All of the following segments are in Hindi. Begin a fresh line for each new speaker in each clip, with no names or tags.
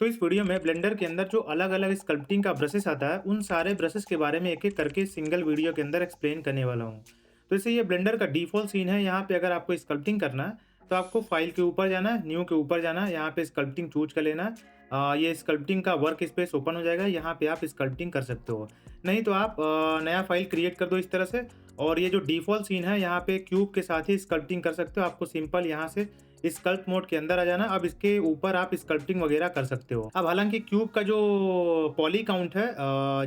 तो इस वीडियो में ब्लेंडर के अंदर जो अलग-अलग स्कल्पटिंग का ब्रशेस आता है, उन सारे ब्रशेस के बारे में एक-एक करके सिंगल वीडियो के अंदर एक्सप्लेन करने वाला हूँ। तो इसे ये ब्लेंडर का डिफ़ॉल्ट सीन है, यहाँ पे अगर आपको स्कल्पटिंग करना है, तो आपको फाइल के ऊपर जाना है, न्यू के ऊपर जाना है, यहाँ पे स्कल्पटिंग चूज़ कर लेना है। ये स्कल्पटिंग का वर्क स्पेस ओपन हो जाएगा, यहाँ पे आप स्कल्पटिंग कर सकते हो। नहीं तो आप नया फाइल क्रिएट कर दो इस तरह से और ये जो डिफ़ॉल्ट सीन है, यहाँ पे क्यूब के साथ ही स्कल्पटिंग कर सकते हो। आपको सिंपल यहाँ से स्कल्प मोड के अंदर आ जाना। अब इसके ऊपर आप स्कल्पटिंग वगैरह कर सकते हो। अब हालाँकि क्यूब का जो पॉली काउंट है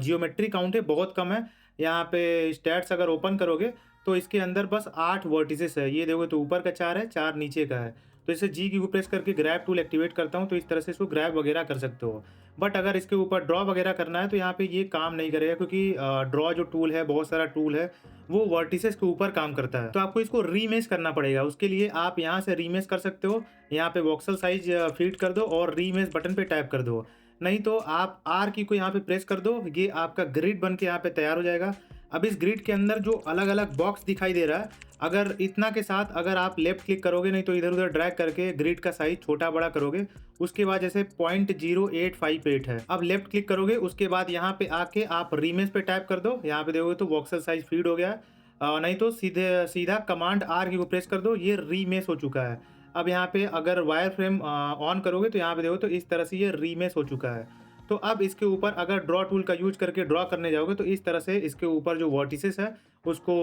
जियोमेट्री काउंट है बहुत कम है। यहाँ पे स्टैट्स अगर ओपन करोगे तो इसके अंदर बस 8 वर्टिसेस है। ये देखोगे तो ऊपर का 4 है, 4 नीचे का है। तो इसे जी की को प्रेस करके ग्रैब टूल एक्टिवेट करता हूँ तो इस तरह से इसको ग्रैब वगैरह कर सकते हो। बट अगर इसके ऊपर ड्रॉ वगैरह करना है तो यहाँ पे ये काम नहीं करेगा क्योंकि ड्रॉ जो टूल है, बहुत सारा टूल है, वो वर्टिसेस के ऊपर काम करता है। तो आपको इसको रीमेश करना पड़ेगा। उसके लिए आप यहाँ से रीमेश कर सकते हो। यहाँ पे वोक्सल साइज फीड कर दो और रीमेश बटन पे टैप कर दो। नहीं तो आप आर की को यहाँ पे प्रेस कर दो, ये आपका ग्रिड बन के यहाँ पे तैयार हो जाएगा। अब इस ग्रिड के अंदर जो अलग-अलग बॉक्स दिखाई दे रहा है, अगर इतना के साथ अगर आप लेफ्ट क्लिक करोगे, नहीं तो इधर-उधर ड्रैग करके ग्रिड का साइज छोटा-बड़ा करोगे, उसके बाद जैसे 0.0858 है। अब लेफ्ट क्लिक करोगे, उसके बाद यहाँ पे आके आप रीमेश पे टैप कर दो। यहाँ पे देखोगे तो वोक्सल साइज फीड हो गया है। नहीं तो सीधा कमांड आर की को प्रेस कर दो, ये रीमेश हो चुका है। अब यहाँ पे अगर वायर फ्रेम ऑन करोगे तो यहाँ पे देखो तो इस तरह से ये रीमेश हो चुका है। तो अब इसके ऊपर अगर ड्रॉ टूल का यूज करके ड्रॉ करने जाओगे तो इस तरह से इसके ऊपर जो वर्टिसेस है उसको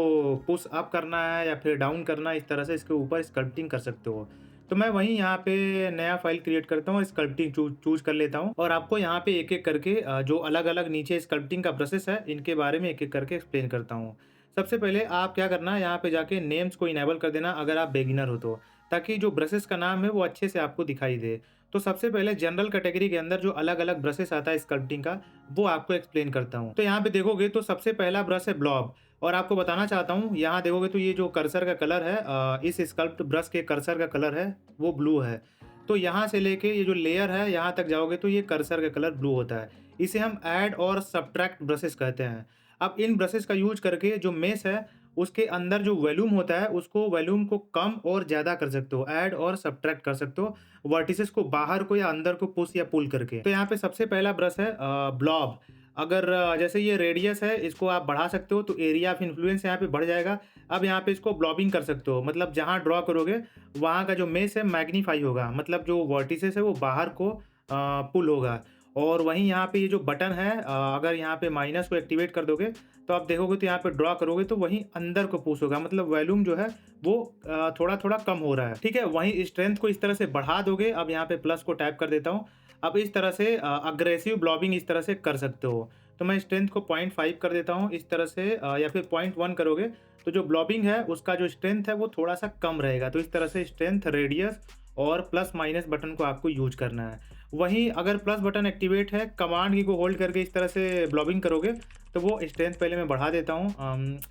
पुश अप करना है या फिर डाउन करना है, इस तरह से इसके ऊपर स्कल्पटिंग कर सकते हो। तो मैं वहीं यहाँ पे नया फाइल क्रिएट करता हूँ, स्कल्पटिंग चूज कर लेता हूँ और आपको यहाँ पे एक-एक करके जो अलग-अलग नीचे स्कल्पटिंग का प्रोसेस है, इनके बारे में एक-एक करके एक्सप्लेन करता हूँ। सबसे पहले आप क्या करना है, यहाँ पे जाके नेम्स को इनेबल कर देना अगर आप बिगिनर हो तो, ताकि जो ब्रशेस का नाम है वो अच्छे से आपको दिखाई दे। तो सबसे पहले जनरल कैटेगरी के अंदर जो अलग-अलग ब्रशेस आता है स्कल्पटिंग का, वो आपको एक्सप्लेन करता हूँ। तो यहाँ पे देखोगे तो सबसे पहला ब्रश है ब्लॉब और आपको बताना चाहता हूँ, यहाँ देखोगे तो ये जो कर्सर का कलर है इस स्कल्प्ट ब्रश के कर्सर का कलर है, वो ब्लू है। तो यहाँ से लेके ये जो लेयर है, यहाँ तक जाओगे तो ये कर्सर का कलर ब्लू होता है। इसे हम ऐड और सब्ट्रैक्ट ब्रशेस कहते हैं। अब इन ब्रशेस का यूज़ करके जो मेश है, उसके अंदर जो वॉल्यूम होता है, उसको वॉल्यूम को कम और ज़्यादा कर सकते हो, ऐड और सब्ट्रैक्ट कर सकते हो, वर्टिसेस को बाहर को या अंदर को पुश या पुल करके। तो यहाँ पे सबसे पहला ब्रश है ब्लॉब। अगर जैसे ये रेडियस है, इसको आप बढ़ा सकते हो तो एरिया ऑफ इन्फ्लुएंस यहाँ पे बढ़ जाएगा। अब यहाँ पे इसको ब्लॉबिंग कर सकते हो, मतलब जहाँ ड्रॉ करोगे वहाँ का जो मेश है मैग्नीफाई होगा, मतलब जो वर्टिसेस है वो बाहर को पुल होगा। और वहीं यहाँ पे ये जो बटन है अगर यहाँ पे माइनस को एक्टिवेट कर दोगे तो आप देखोगे तो यहाँ पे ड्रॉ करोगे तो वहीं अंदर को पुश होगा, मतलब वॉल्यूम जो है वो थोड़ा-थोड़ा कम हो रहा है। ठीक है, वहीं स्ट्रेंथ को इस तरह से बढ़ा दोगे। अब यहाँ पे प्लस को टैप कर देता हूँ। अब इस तरह से अग्रेसिव ब्लॉबिंग इस तरह से कर सकते हो। तो मैं स्ट्रेंथ को 0.5 कर देता हूँ इस तरह से या फिर 0.1 करोगे तो जो ब्लॉबिंग है उसका जो स्ट्रेंथ है वो थोड़ा-सा कम रहेगा। तो इस तरह से स्ट्रेंथ, रेडियस और प्लस माइनस बटन को आपको यूज़ करना है। वहीं अगर प्लस बटन एक्टिवेट है, कमांड की को होल्ड करके इस तरह से ब्लॉबिंग करोगे तो वो स्ट्रेंथ पहले मैं बढ़ा देता हूँ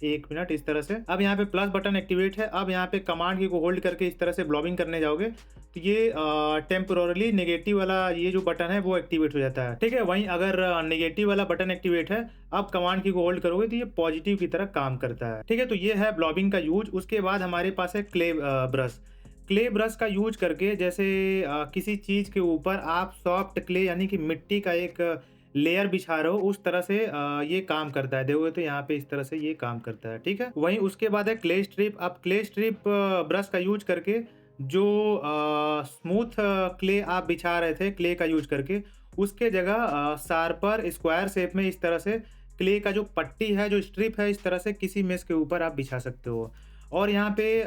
1 मिनट इस तरह से। अब यहाँ पे प्लस बटन एक्टिवेट है। अब यहाँ पे कमांड की को होल्ड करके इस तरह से ब्लॉबिंग करने जाओगे तो ये टेम्पोररीली नेगेटिव वाला ये जो बटन है वो एक्टिवेट हो जाता है। ठीक है, वहीं अगर नेगेटिव वाला बटन एक्टिवेट है, अब कमांड की को होल्ड करोगे तो ये पॉजिटिव की तरह काम करता है। ठीक है, तो ये है ब्लॉबिंग का यूज। उसके बाद हमारे पास है क्ले ब्रश। क्ले ब्रश का यूज करके जैसे किसी चीज़ के ऊपर आप सॉफ्ट क्ले यानी कि मिट्टी का एक लेयर बिछा रहे हो, उस तरह से ये काम करता है। देखोगे तो यहाँ पे इस तरह से ये काम करता है। ठीक है, वहीं उसके बाद है क्ले स्ट्रिप। अब क्ले स्ट्रिप ब्रश का यूज करके जो स्मूथ क्ले आप बिछा रहे थे क्ले का यूज करके, उसके जगह शार्पर स्क्वायर शेप में इस तरह से क्ले का जो पट्टी है, जो स्ट्रिप है, इस तरह से किसी मेश के ऊपर आप बिछा सकते हो। और यहाँ पे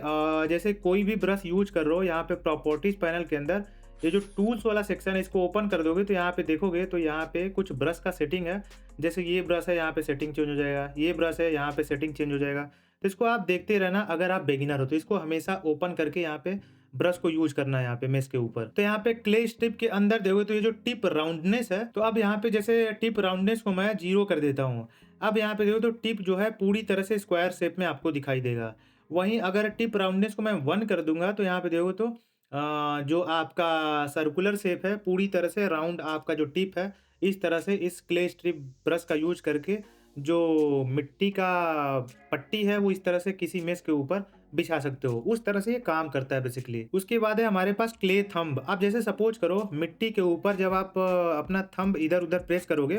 जैसे कोई भी ब्रश यूज कर रहे हो, यहाँ पे प्रॉपर्टीज पैनल के अंदर ये जो टूल्स वाला सेक्शन है, इसको ओपन कर दोगे तो यहाँ पे देखोगे तो यहाँ पे कुछ ब्रश का सेटिंग है। जैसे ये ब्रश है, यहाँ पे सेटिंग चेंज हो जाएगा, ये ब्रश है, यहाँ पे सेटिंग चेंज हो जाएगा। तो इसको आप देखते रहना। अगर आप बिगिनर हो तो इसको हमेशा ओपन करके यहाँ पे ब्रश को यूज करना है यहाँ पे मेश के ऊपर। तो यहाँ पे क्ले स्ट्रिप के अंदर देखोगे तो ये जो टिप राउंडनेस है, तो अब यहाँ पे जैसे टिप राउंडनेस को मैं 0 कर देता हूँ। अब यहाँ पे देखो तो टिप जो है पूरी तरह से स्क्वायर शेप में आपको दिखाई देगा। वहीं अगर टिप राउंडनेस को मैं 1 कर दूंगा तो यहाँ पे देखो तो जो आपका सर्कुलर शेप है, पूरी तरह से राउंड आपका जो टिप है, इस तरह से इस क्ले स्ट्रिप ब्रश का यूज करके जो मिट्टी का पट्टी है वो इस तरह से किसी मेश के ऊपर बिछा सकते हो। उस तरह से ये काम करता है बेसिकली। उसके बाद है हमारे पास क्ले थंब। अब जैसे सपोज करो मिट्टी के ऊपर जब आप अपना थंब इधर-उधर प्रेस करोगे,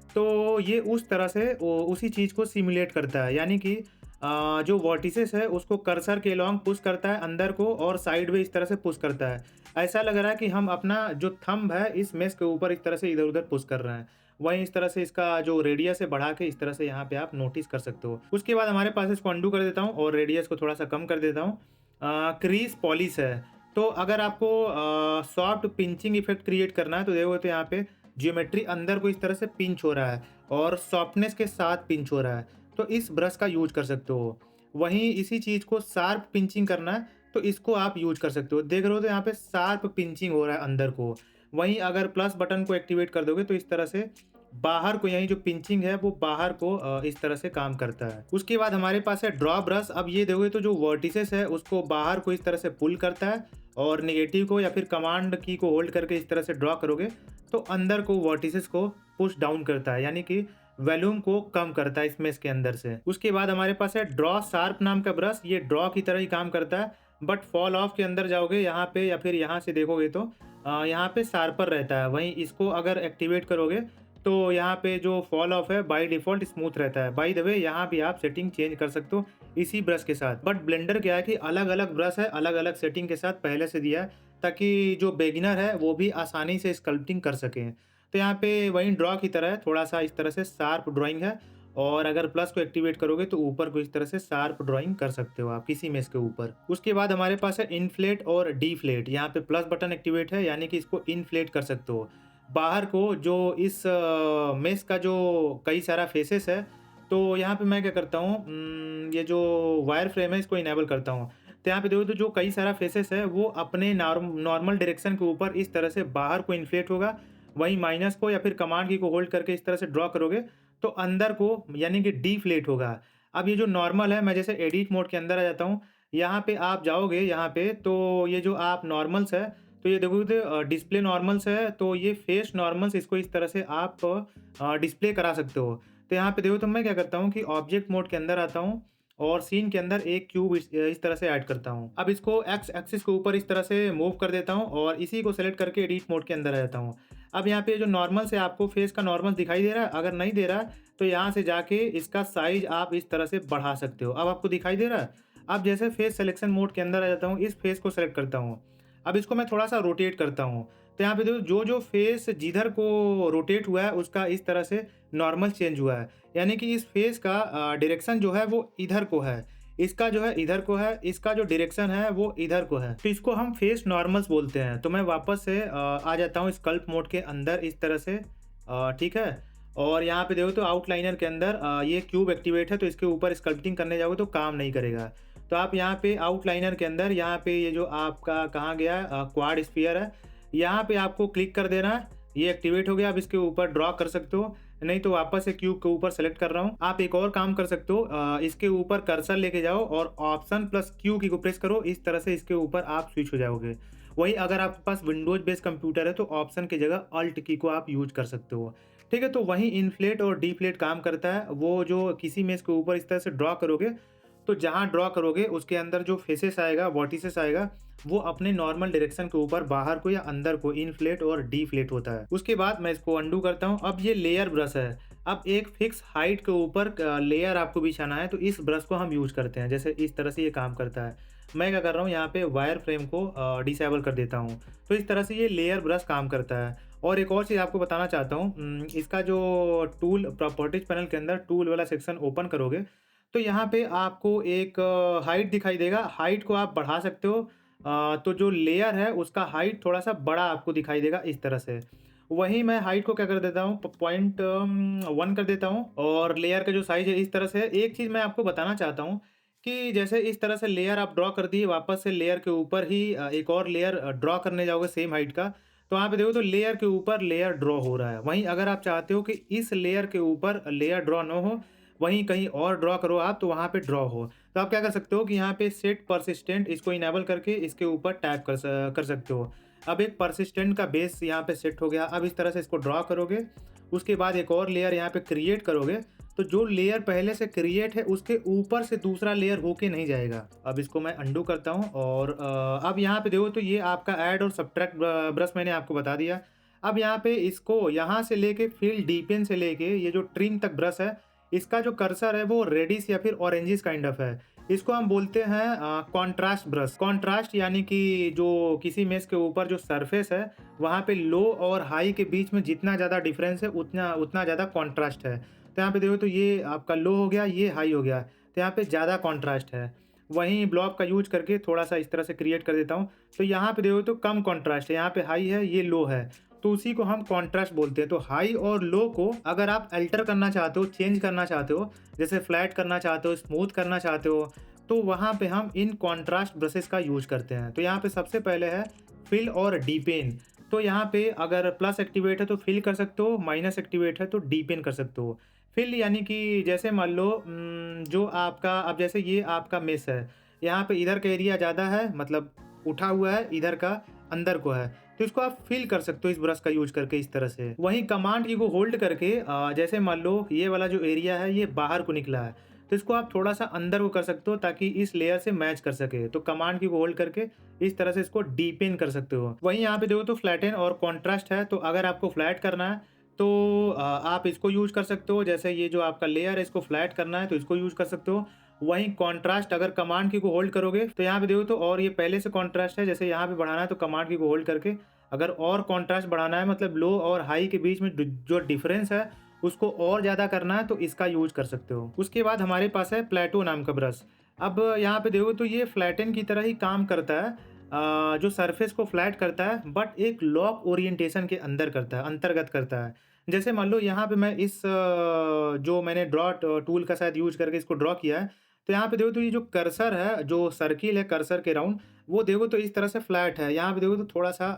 तो ये उस तरह से उसी चीज़ को सिमुलेट करता है। यानी कि जो वर्टिसेस है उसको कर्सर के अलोंग पुश करता है अंदर को और साइड में इस तरह से पुश करता है। ऐसा लग रहा है कि हम अपना जो थंब है इस मेश के ऊपर इस तरह से इधर-उधर पुश कर रहे हैं। वहीं इस तरह से इसका जो रेडियस है बढ़ा के इस तरह से यहाँ पे आप नोटिस कर सकते हो। उसके बाद हमारे पास इसको अंडू कर देता हूँ और रेडियस को थोड़ा-सा कम कर देता हूँ। क्रीज पॉलिश है, तो अगर आपको सॉफ्ट पिंचिंग इफेक्ट क्रिएट करना है तो देखो तो यहाँ पे ज्योमेट्री अंदर को इस तरह से पिंच हो रहा है और सॉफ्टनेस के साथ पिंच हो रहा है, तो इस ब्रश का यूज़ कर सकते हो। वहीं इसी चीज़ को शार्प पिंचिंग करना है, तो इसको आप यूज़ कर सकते हो। देख रहे हो तो यहाँ पे शार्प पिंचिंग हो रहा है अंदर को। वहीं अगर प्लस बटन को एक्टिवेट कर दोगे तो इस तरह से बाहर को यही जो पिंचिंग है वो बाहर को इस तरह से काम करता है। उसके बाद हमारे पास है ड्रॉ ब्रश। अब ये देखोगे तो जो वर्टिसेस है उसको बाहर को इस तरह से पुल करता है और नेगेटिव को या फिर कमांड की को होल्ड करके इस तरह से ड्रॉ करोगे तो अंदर को वर्टिसेस को पुश डाउन करता है, यानी कि वॉल्यूम को कम करता है इस मेश के अंदर से। उसके बाद हमारे पास है ड्रॉ शार्प नाम का ब्रश। ये ड्रॉ की तरह ही काम करता है, बट फॉल ऑफ के अंदर जाओगे यहाँ पे या फिर यहाँ से देखोगे तो यहाँ पे शार्पर रहता है। वहीं इसको अगर एक्टिवेट करोगे तो यहाँ पे जो फॉल ऑफ है बाय डिफ़ॉल्ट स्मूथ रहता है। बाय द वे यहाँ भी आप सेटिंग चेंज कर सकते हो इसी ब्रश के साथ। बट ब्लेंडर क्या है कि अलग-अलग ब्रश है, अलग-अलग सेटिंग के साथ पहले से दिया है ताकि जो बिगिनर है वो भी आसानी से स्कल्पटिंग कर सकें। तो यहाँ पे वहीं ड्रॉ की तरह है, थोड़ा-सा इस तरह से शार्प ड्राइंग है और अगर प्लस को एक्टिवेट करोगे तो ऊपर को इस तरह से शार्प ड्राइंग कर सकते हो आप किसी मेश के ऊपर। उसके बाद हमारे पास है इन्फ्लेट और डिफ्लेट। यहाँ पे प्लस बटन एक्टिवेट है, यानी कि इसको इन्फ्लेट कर सकते हो। बाहर को जो इस मेश का जो कई सारा फेसेस है, तो यहाँ पे मैं क्या करता हूँ, ये जो वायर फ्रेम है इसको इनेबल करता हूँ। तो यहाँ पे देखो तो जो कई सारा फेसेस है वो अपने नॉर्मल डायरेक्शन के ऊपर इस तरह से बाहर को इन्फ्लेट होगा। वहीं माइनस को या फिर कमांड की को होल्ड करके इस तरह से ड्रॉ करोगे तो अंदर को यानी कि डिफ्लेट होगा। अब ये जो नॉर्मल है, मैं जैसे एडिट मोड के अंदर आ जाता हूँ, यहाँ पे आप जाओगे यहाँ पे तो ये जो आप नॉर्मल्स है, तो ये देखोगे तो डिस्प्ले नॉर्मल्स है, तो ये फेस नॉर्मल्स इसको इस तरह से आप डिस्प्ले करा सकते हो। तो यहाँ पे देखो तो मैं क्या करता हूँ कि ऑब्जेक्ट मोड के अंदर आता हूँ और सीन के अंदर एक क्यूब इस तरह से ऐड करता हूँ। अब इसको एक्स एक्सिस के ऊपर इस तरह से मूव कर देता हूँ और इसी को सेलेक्ट करके एडिट मोड के अंदर आ जाता हूँ। अब यहाँ पे जो नॉर्मल्स है, आपको फेस का नॉर्मल दिखाई दे रहा है? अगर नहीं दे रहा है तो यहाँ से जाके इसका साइज आप इस तरह से बढ़ा सकते हो। अब आपको दिखाई दे रहा है? अब जैसे फेस सिलेक्शन मोड के अंदर आ जाता हूँ, इस फेस को सेलेक्ट करता हूँ। अब इसको मैं थोड़ा-सा रोटेट करता हूँ। तो यहाँ पे देखो जो-जो फेस जिधर को रोटेट हुआ है उसका इस तरह से नॉर्मल चेंज हुआ है। यानी कि इस फेस का डायरेक्शन जो है वो इधर को है। इसका जो है इधर को है, इसका जो डायरेक्शन है वो इधर को है। तो इसको हम फेस नॉर्मल्स बोलते हैं। तो मैं वापस से आ जाता हूँ स्कल्प मोड के अंदर इस तरह से, ठीक है? और यहाँ पे देखो तो आउटलाइनर के अंदर ये क्यूब एक्टिवेट है, तो इसके ऊपर स्कल्पटिंग करने जाओगे तो काम नहीं करेगा। तो आप यहाँ पे आउटलाइनर के अंदर यहाँ पे ये जो आपका कहाँ गया क्वाड स्फीयर है, यहाँ पे आपको क्लिक कर देना है। ये एक्टिवेट हो गया। अब इसके ऊपर ड्रॉ कर सकते हो, नहीं तो वापस से क्यूब के ऊपर सेलेक्ट कर रहा हूँ। आप एक और काम कर सकते हो, इसके ऊपर कर्सर लेके जाओ और ऑप्शन प्लस क्यू की को प्रेस करो। इस तरह से इसके ऊपर आप स्विच हो जाओगे। वहीं अगर आपके पास विंडोज बेस्ड कंप्यूटर है तो ऑप्शन की जगह अल्ट की को आप यूज कर सकते हो। ठीक है, तो वहीं इन्फ्लेट और डिफ्लेट काम करता है। वो जो किसी में इसके ऊपर इस तरह से ड्रॉ करोगे तो जहाँ ड्रॉ करोगे उसके अंदर जो फेसेस आएगा, वर्टिसेस आएगा, वो अपने नॉर्मल डायरेक्शन के ऊपर बाहर को या अंदर को इन्फ्लेट और डिफ्लेट होता है। उसके बाद मैं इसको अंडू करता हूँ। अब ये लेयर ब्रश है। अब एक फिक्स हाइट के ऊपर लेयर आपको बिछाना है, तो इस ब्रश को हम यूज करते हैं। जैसे इस तरह से ये काम करता है। मैं क्या कर रहा हूँ, यहाँ पे वायर फ्रेम को डिसेबल कर देता हूँ। तो इस तरह से ये लेयर ब्रश काम करता है। और एक और चीज़ आपको बताना चाहता हूँ, इसका जो टूल प्रॉपर्टीज पैनल के अंदर टूल वाला सेक्शन ओपन करोगे तो यहाँ पे आपको एक हाइट दिखाई देगा। हाइट को आप बढ़ा सकते हो। तो जो लेयर है उसका हाइट थोड़ा-सा बड़ा आपको दिखाई देगा इस तरह से। वहीं मैं हाइट को क्या कर देता हूँ, प पॉइंट 1 कर देता हूँ और लेयर का जो साइज़ है इस तरह से है। एक चीज़ मैं आपको बताना चाहता हूँ कि जैसे इस तरह से लेयर आप ड्रॉ कर दिए, वापस से लेयर के ऊपर ही एक और लेयर ड्रॉ करने जाओगे सेम हाइट का, तो वहाँ पे देखो तो लेयर के ऊपर लेयर ड्रॉ हो रहा है। वहीं अगर आप चाहते हो कि इस लेयर के ऊपर लेयर ड्रॉ ना हो, वहीं कहीं और ड्रॉ करो आप, तो वहाँ पे ड्रॉ हो। तो आप क्या कर सकते हो कि यहाँ पे सेट परसिस्टेंट इसको इनेबल करके इसके ऊपर टैप कर सकते हो। अब एक परसिस्टेंट का बेस यहाँ पे सेट हो गया। अब इस तरह से इसको ड्रॉ करोगे, उसके बाद एक और लेयर यहाँ पे क्रिएट करोगे, तो जो लेयर पहले से क्रिएट है उसके ऊपर से दूसरा लेयर होके नहीं जाएगा। अब इसको मैं अंडू करता हूँ और अब यहाँ पे देखो तो ये आपका ऐड और सब्ट्रैक्ट ब्रश मैंने आपको बता दिया। अब यहाँ पे इसको यहाँ से लेके फिल डीपेन से लेके ये जो ट्रिम तक ब्रश है, इसका जो कर्सर है वो रेडिश या फिर ऑरेंजिश काइंड ऑफ है। इसको हम बोलते हैं कॉन्ट्रास्ट ब्रश। कॉन्ट्रास्ट यानी कि जो किसी मेश के ऊपर जो सरफेस है वहाँ पे लो और हाई के बीच में जितना ज़्यादा डिफरेंस है उतना उतना ज़्यादा कॉन्ट्रास्ट है। तो यहाँ पे देखो तो ये आपका लो हो गया, ये हाई हो गया, तो यहाँ पे ज़्यादा कॉन्ट्रास्ट है। वहीं ब्लॉब का यूज करके थोड़ा सा इस तरह से क्रिएट कर देता हूँ, तो यहाँ पे देखो तो कम कॉन्ट्रास्ट है, यहाँ पे हाई है, ये लो है, तो उसी को हम कॉन्ट्रास्ट बोलते हैं। तो हाई और लो को अगर आप अल्टर करना चाहते हो, चेंज करना चाहते हो, जैसे फ्लैट करना चाहते हो, स्मूथ करना चाहते हो, तो वहाँ पे हम इन कॉन्ट्रास्ट ब्रशेस का यूज करते हैं। तो यहाँ पे सबसे पहले है फिल और डीपेन। तो यहाँ पे अगर प्लस एक्टिवेट है तो फिल कर सकते हो, माइनस एक्टिवेट है तो डीपेन कर सकते हो। फिल यानी कि जैसे मान लो जो आपका अब जैसे ये आपका मेस है, यहाँ पे इधर का एरिया ज़्यादा है, मतलब उठा हुआ है, इधर का अंदर को है, तो इसको आप फिल कर सकते हो इस ब्रश का यूज करके इस तरह से। वहीं कमांड की को होल्ड करके जैसे मान लो ये वाला जो एरिया है ये बाहर को निकला है, तो इसको आप थोड़ा सा अंदर को कर सकते हो ताकि इस लेयर से मैच कर सके। तो कमांड की को होल्ड करके इस तरह से इसको डीपेन कर सकते हो। वहीं यहाँ पे देखो तो फ्लैटन और कॉन्ट्रास्ट है, तो अगर आपको फ्लैट करना है तो आप इसको यूज कर सकते हो। जैसे ये जो आपका लेयर है इसको फ्लैट करना है तो इसको यूज कर सकते हो। वहीं कॉन्ट्रास्ट अगर कमांड की को होल्ड करोगे तो यहाँ पे देखो तो, और ये पहले से कॉन्ट्रास्ट है, जैसे यहाँ पे बढ़ाना है तो कमांड की को होल्ड करके अगर और कॉन्ट्रास्ट बढ़ाना है, मतलब लो और हाई के बीच में जो डिफरेंस है उसको और ज़्यादा करना है, तो इसका यूज कर सकते हो। उसके बाद हमारे पास है प्लेटो नाम का ब्रश। अब यहाँ पे देखो तो ये फ्लैटन की तरह ही काम करता है, जो सरफेस को फ्लैट करता है बट एक लॉक ओरिएंटेशन के अंदर करता है, अंतर्गत करता है। जैसे मान लो यहाँ पे मैं इस जो मैंने ड्रॉ टूल का शायद यूज करके इसको ड्रॉ किया है, तो यहाँ पे देखो तो ये जो कर्सर है, जो सर्किल है कर्सर के राउंड, वो देखो तो इस तरह से फ्लैट है। यहाँ पे देखो तो थोड़ा सा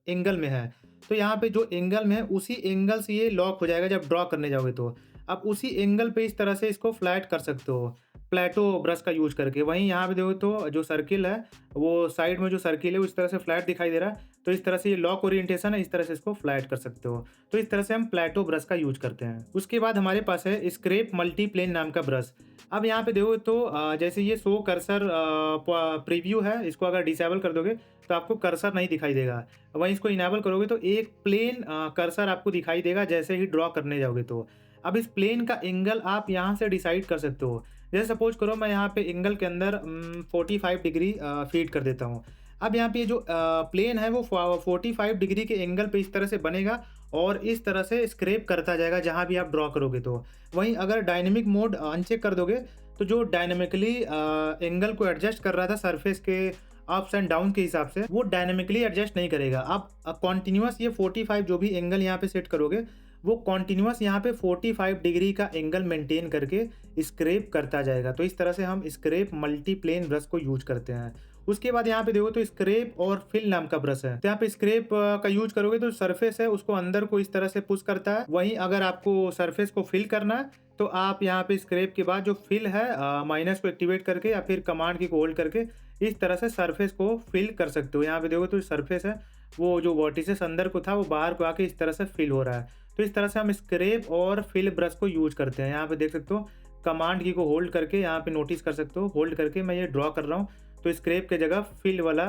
एंगल में है, तो यहाँ पे जो एंगल में है उसी एंगल से ये लॉक हो जाएगा जब ड्रॉ करने जाओगे तो। अब उसी एंगल पे इस तरह से इसको फ्लैट कर सकते हो प्लेटो ब्रश का यूज करके। वहीं यहाँ पे देखो तो जो सर्किल है, वो साइड में जो सर्किल है उस तरह से फ्लैट दिखाई दे रहा है, तो इस तरह से ये लॉक ओरिएंटेशन है, इस तरह से इसको फ्लैट कर सकते हो। तो इस तरह से हम प्लेटो ब्रश का यूज करते हैं। उसके बाद हमारे पास है स्क्रैप मल्टीप्लेन नाम का ब्रश। अब यहाँ पे देखो तो जैसे ये शो कर्सर प्रीव्यू है, इसको अगर डिसेबल कर दोगे तो आपको कर्सर नहीं दिखाई देगा। वहीं इसको इनेबल करोगे तो एक प्लेन कर्सर आपको दिखाई देगा जैसे ही ड्रॉ करने जाओगे तो। अब इस प्लेन का एंगल आप यहाँ से डिसाइड कर सकते हो। जैसे सपोज करो मैं यहाँ पे एंगल के अंदर 45 डिग्री फीड कर देता हूँ। अब यहाँ पे ये जो प्लेन है वो 45 डिग्री के एंगल पे इस तरह से बनेगा और इस तरह से स्क्रैप करता जाएगा जहाँ भी आप ड्रॉ करोगे तो। वहीं अगर डायनेमिक मोड अनचेक कर दोगे तो जो डायनेमिकली एंगल को एडजस्ट कर रहा था सरफेस के अप्स एंड डाउन के हिसाब से, वो डायनेमिकली एडजस्ट नहीं करेगा। आप कॉन्टिन्यूस ये 45 जो भी एंगल यहाँ पे सेट करोगे वो कॉन्टिन्यूस यहाँ पे 45 डिग्री का एंगल मेंटेन करके स्क्रैप करता जाएगा। तो इस तरह से हम स्क्रैप मल्टीप्लेन ब्रश को यूज करते हैं। उसके बाद यहाँ पे देखो तो स्क्रैप और फिल नाम का ब्रश है। तो यहाँ पे स्क्रैप का यूज करोगे तो सरफेस है उसको अंदर को इस तरह से पुश करता है। वहीं अगर आपको सरफेस को फिल करना है तो आप यहाँ पे स्क्रैप के बाद जो फिल है माइनस को एक्टिवेट करके या फिर कमांड की को होल्ड करके इस तरह से सरफेस को फिल कर सकते हो। यहाँ पे देखो तो सरफेस है वो जो वर्टिसेस अंदर को था वो बाहर को आके इस तरह से फिल हो रहा है। तो इस तरह से हम स्क्रैप और फिल ब्रश को यूज करते हैं। यहाँ पे देख सकते हो कमांड की को होल्ड करके यहाँ पे नोटिस कर सकते हो, होल्ड करके मैं ये ड्रॉ कर रहा हूँ तो स्क्रैप के जगह फिल वाला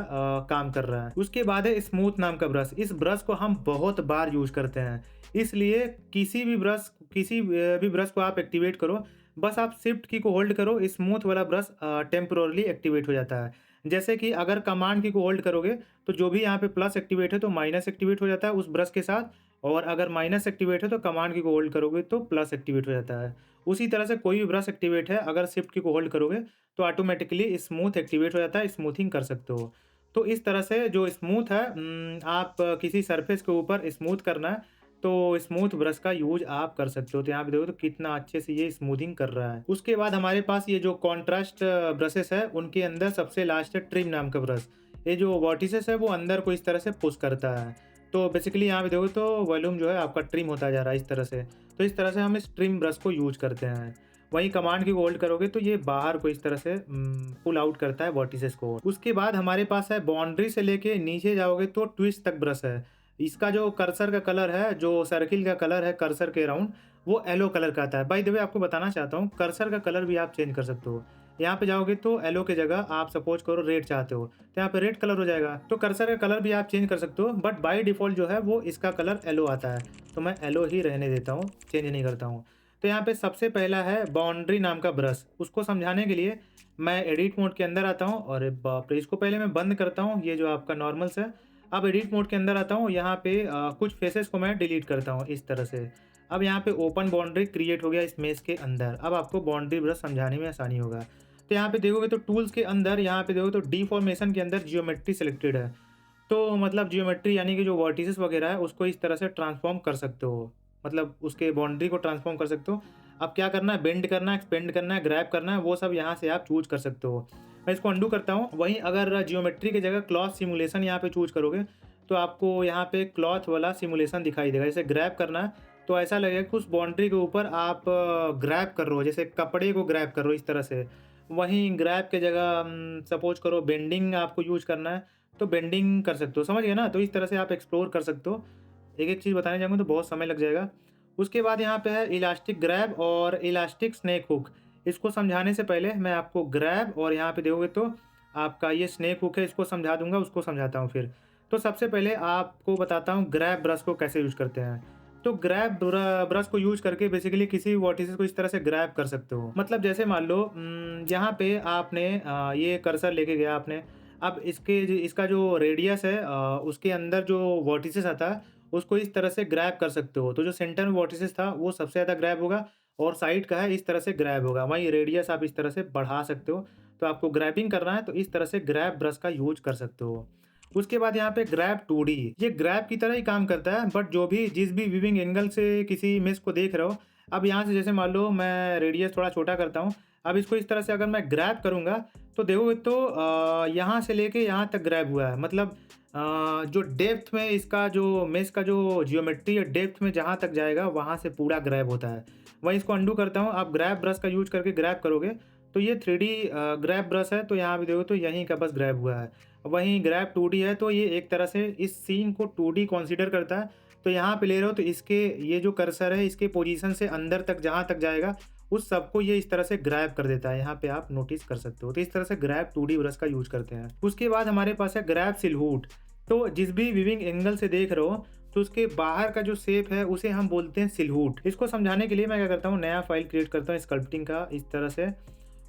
काम कर रहा है। उसके बाद है स्मूथ नाम का ब्रश। इस ब्रश को हम बहुत बार यूज करते हैं, इसलिए किसी भी ब्रश को आप एक्टिवेट करो, बस आप शिफ्ट की को होल्ड करो, स्मूथ वाला ब्रश टेम्पोरली एक्टिवेट हो जाता है। जैसे कि अगर कमांड की को होल्ड करोगे तो जो भी यहाँ पे प्लस एक्टिवेट है तो माइनस एक्टिवेट हो जाता है उस ब्रश के साथ, और अगर माइनस एक्टिवेट है तो कमांड की को होल्ड करोगे तो प्लस एक्टिवेट हो जाता है। उसी तरह से कोई भी ब्रश एक्टिवेट है अगर शिफ्ट की को होल्ड करोगे तो ऑटोमेटिकली स्मूथ एक्टिवेट हो जाता है, स्मूथिंग कर सकते हो। तो इस तरह से जो स्मूथ है आप किसी सरफेस के ऊपर स्मूथ करना है तो स्मूथ ब्रश का यूज आप कर सकते हो। तो यहाँ पे देखो तो कितना अच्छे से ये स्मूथिंग कर रहा है। उसके बाद हमारे पास ये जो कॉन्ट्रास्ट ब्रशेस है उनके अंदर सबसे लास्ट है ट्रिम नाम का ब्रश। ये जो वर्टिसेस है वो अंदर को इस तरह से पुश करता है। तो बेसिकली यहाँ पे देखो तो वॉल्यूम जो है आपका ट्रिम होता जा रहा है इस तरह से। तो इस तरह से हम इस ट्रिम ब्रश को यूज करते हैं। वहीं कमांड की होल्ड करोगे तो ये बाहर को इस तरह से पुल आउट करता है वर्टिसेस को। उसके बाद हमारे पास है बाउंड्री से लेके नीचे जाओगे तो ट्विस्ट तक ब्रश है। इसका जो कर्सर का कलर है, जो सर्किल का कलर है कर्सर के अराउंड, वो येलो कलर का आता है। बाय द वे आपको बताना चाहता हूँ, कर्सर का कलर भी आप चेंज कर सकते हो। यहाँ पे जाओगे तो येलो की जगह आप सपोज़ करो रेड चाहते हो, तो यहाँ पे रेड कलर हो जाएगा। तो कर्सर का कलर भी आप चेंज कर सकते हो, बट बाय डिफ़ॉल्ट जो है वो इसका कलर येलो आता है। तो मैं येलो ही रहने देता हूँ, चेंज नहीं करता हूँ। तो यहाँ पे सबसे पहला है बाउंड्री नाम का ब्रश, उसको समझाने के लिए मैं एडिट मोड के अंदर आता हूँ। और बाप रे! इसको पहले मैं बंद करता हूँ, ये जो आपका नॉर्मल्स है। अब एडिट मोड के अंदर आता हूँ, यहाँ पे कुछ फेसेस को मैं डिलीट करता हूँ इस तरह से। अब यहाँ पे ओपन बाउंड्री क्रिएट हो गया इस मेश के अंदर। अब आपको बाउंड्री ब्रश समझाने में आसानी होगा। तो यहाँ पे देखोगे तो टूल्स के अंदर, यहाँ पे देखोगे तो डिफॉर्मेशन के अंदर जियोमेट्री सिलेक्टेड है। तो मतलब जियोमेट्री यानी कि जो वर्टिसेस वगैरह है उसको इस तरह से ट्रांसफ़ॉर्म कर सकते हो। मतलब उसके बाउंड्री को ट्रांसफ़ॉर्म कर सकते हो। अब क्या करना है, बेंड करना है, एक्सपेंड करना है, ग्रैब करना है, वो सब यहाँ से आप चूज़ कर सकते हो। मैं इसको अंडू करता हूँ। वहीं अगर जियोमेट्री की जगह क्लॉथ सिमुलेशन यहाँ पे चूज़ करोगे, तो आपको यहाँ पे क्लॉथ वाला सिमुलेशन दिखाई देगा। जैसे ग्रैब करना है, तो ऐसा लगेगा कि उस बाउंड्री के ऊपर आप ग्रैब कर रहे हो, जैसे कपड़े को ग्रैब कर रहे हो इस तरह से। वहीं ग्रैब के जगह सपोज़ करो बेंडिंग आपको यूज़ करना है, तो बेंडिंग कर सकते हो, समझ गए ना? तो इस तरह से आप एक्सप्लोर कर सकते हो। एक-एक चीज़ बताने जाऊँगा तो बहुत समय लग जाएगा। उसके बाद यहाँ पे है इलास्टिक ग्रैब और इलास्टिक स्नेक हुक। इसको समझाने से पहले मैं आपको ग्रैब और यहाँ पे देखोगे तो आपका ये स्नेक हुक है, इसको समझा दूँगा, उसको समझाता हूँ फिर। तो सबसे पहले आपको बताता हूँ ग्रैब ब्रश को कैसे यूज़ करते हैं। तो ग्रैब ब्रश को यूज़ करके बेसिकली किसी भी वर्टिसेस को इस तरह से ग्रैब कर सकते हो। मतलब जैसे मान लो यहाँ पे आपने ये कर्सर लेके गया आपने। अब इसका जो रेडियस है उसके अंदर जो वर्टिसेस आता है उसको इस तरह से ग्रैब कर सकते हो। तो जो सेंटर में वर्टिसेस था वो सबसे ज़्यादा ग्रैब होगा और साइड का है इस तरह से ग्रैब होगा। वहीं रेडियस आप इस तरह से बढ़ा सकते हो। तो आपको ग्रैबिंग करना है तो इस तरह से ग्रैब ब्रश का यूज़ कर सकते हो। उसके बाद यहाँ पे ग्रैब 2D, ये ग्रैब की तरह ही काम करता है, बट जो भी जिस भी विविंग एंगल से किसी इमेज को देख रहे हो, अब यहाँ से जैसे मान लो मैं रेडियस थोड़ा छोटा करता हूँ। अब इसको इस तरह से अगर मैं ग्रैब करूँगा तो देखोगे तो यहाँ से लेके यहाँ तक ग्रैब हुआ है। मतलब जो डेप्थ में इसका जो मेश का जो जियोमेट्री है, डेप्थ में जहाँ तक जाएगा वहाँ से पूरा ग्रैब होता है। वहीं इसको अंडू करता हूँ, आप ग्रैब ब्रश का यूज़ करके ग्रैब करोगे तो ये 3D ग्रैब ब्रश है, तो यहाँ पे देखो तो यहीं का बस ग्रैब हुआ है। वहीं ग्रैब 2D है, तो ये एक तरह से इस सीन को 2D कंसीडर करता है। तो यहाँ पे ले रहे हो तो इसके ये जो कर्सर है इसके पोजीशन से अंदर तक जहाँ तक जाएगा उस सबको ये इस तरह से ग्रैब कर देता है। यहाँ पे आप नोटिस कर सकते हो। तो इस तरह से ग्रैब 2D ब्रश का यूज़ करते हैं। उसके बाद हमारे पास है ग्रैब सिलहूट। तो जिस भी विविंग एंगल से देख रहे हो तो उसके बाहर का जो शेप है उसे हम बोलते हैं सिलहूट। इसको समझाने के लिए मैं क्या करता हूँ, नया फाइल क्रिएट करता हूँ स्कल्पटिंग का इस तरह से।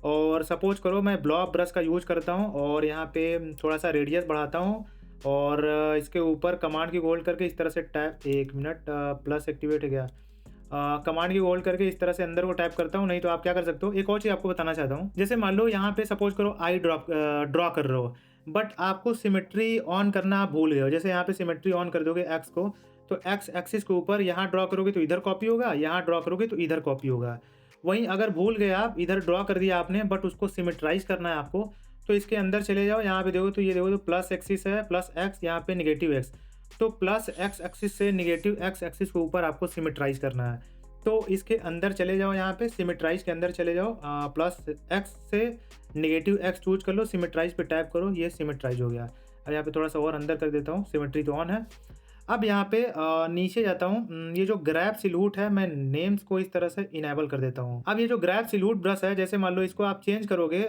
और सपोज करो मैं ब्लॉक ब्रश का यूज़ करता हूँ और यहाँ पे थोड़ा सा रेडियस बढ़ाता हूँ और इसके ऊपर कमांड की होल्ड करके इस तरह से टैप, 1 मिनट, प्लस एक्टिवेट हो गया। कमांड की होल्ड करके इस तरह से अंदर को टैप करता हूँ। नहीं तो आप क्या कर सकते हो, एक और चीज़ आपको बताना चाहता हूँ। जैसे मान लो यहाँ पे सपोज करो आई ड्रॉ कर रहे हो, बट आपको सिमेट्री ऑन करना आप भूल गए हो। जैसे यहाँ पे सिमेट्री ऑन कर दोगे एक्स को, तो एक्स एक्सिस के ऊपर यहाँ ड्रॉ करोगे तो इधर कॉपी होगा, यहाँ ड्रॉ करोगे तो इधर कॉपी होगा। वहीं अगर भूल गए आप, इधर ड्रॉ कर दिया आपने बट उसको सिमेट्राइज करना है आपको, तो इसके अंदर चले जाओ। यहाँ पे देखो तो ये देखो तो प्लस एक्सिस है, प्लस एक्स, यहाँ पे नेगेटिव एक्स। तो प्लस एक्स एक्सिस से नेगेटिव एक्स एक्सिस के ऊपर आपको सिमेट्राइज करना है। तो इसके अंदर चले जाओ, यहाँ पे सिमेट्राइज के अंदर चले जाओ, प्लस एक्स से नेगेटिव एक्स चूज कर लो, सिमेट्राइज पे टैप करो, ये सिमेट्राइज हो गया। अब यहाँ पे थोड़ा सा और अंदर कर देता हूँ, सिमेट्री तो ऑन है। अब यहाँ पे नीचे जाता हूँ, ये जो ग्रैब सिलहूट है मैं नेम्स को इस तरह से इनेबल कर देता हूँ। अब ये जो ग्रैब सिलहूट ब्रश है, जैसे मान लो इसको आप चेंज करोगे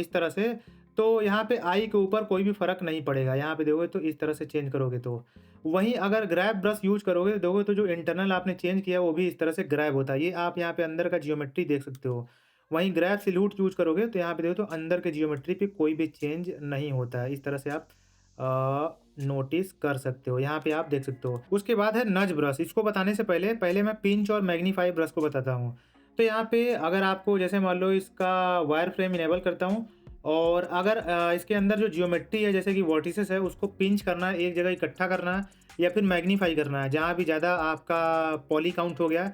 इस तरह से, तो यहाँ पे आई के ऊपर कोई भी फर्क नहीं पड़ेगा। यहाँ पे देखोगे तो इस तरह से चेंज करोगे तो। वहीं अगर ग्रैब ब्रश यूज करोगे देखोगे तो जो इंटरनल आपने चेंज किया वो भी इस तरह से ग्रैब होता है। ये आप यहाँ पे अंदर का जियोमेट्री देख सकते हो। वहीं ग्रैब सिलहूट यूज करोगे तो यहाँ पे देखो तो अंदर के जियोमेट्री पे कोई भी चेंज नहीं होता है। इस तरह से आप नोटिस कर सकते हो, यहाँ पे आप देख सकते हो। उसके बाद है नज ब्रश। इसको बताने से पहले मैं पिंच और मैग्नीफाई ब्रश को बताता हूँ। तो यहाँ पे अगर आपको जैसे मान लो इसका वायर फ्रेम इनेबल करता हूँ और अगर इसके अंदर जो जियोमेट्री है जैसे कि वर्टिसेस है उसको पिंच करना है, एक जगह इकट्ठा करना है या फिर मैग्नीफाई करना है। जहाँ भी ज़्यादा आपका पॉली काउंट हो गया,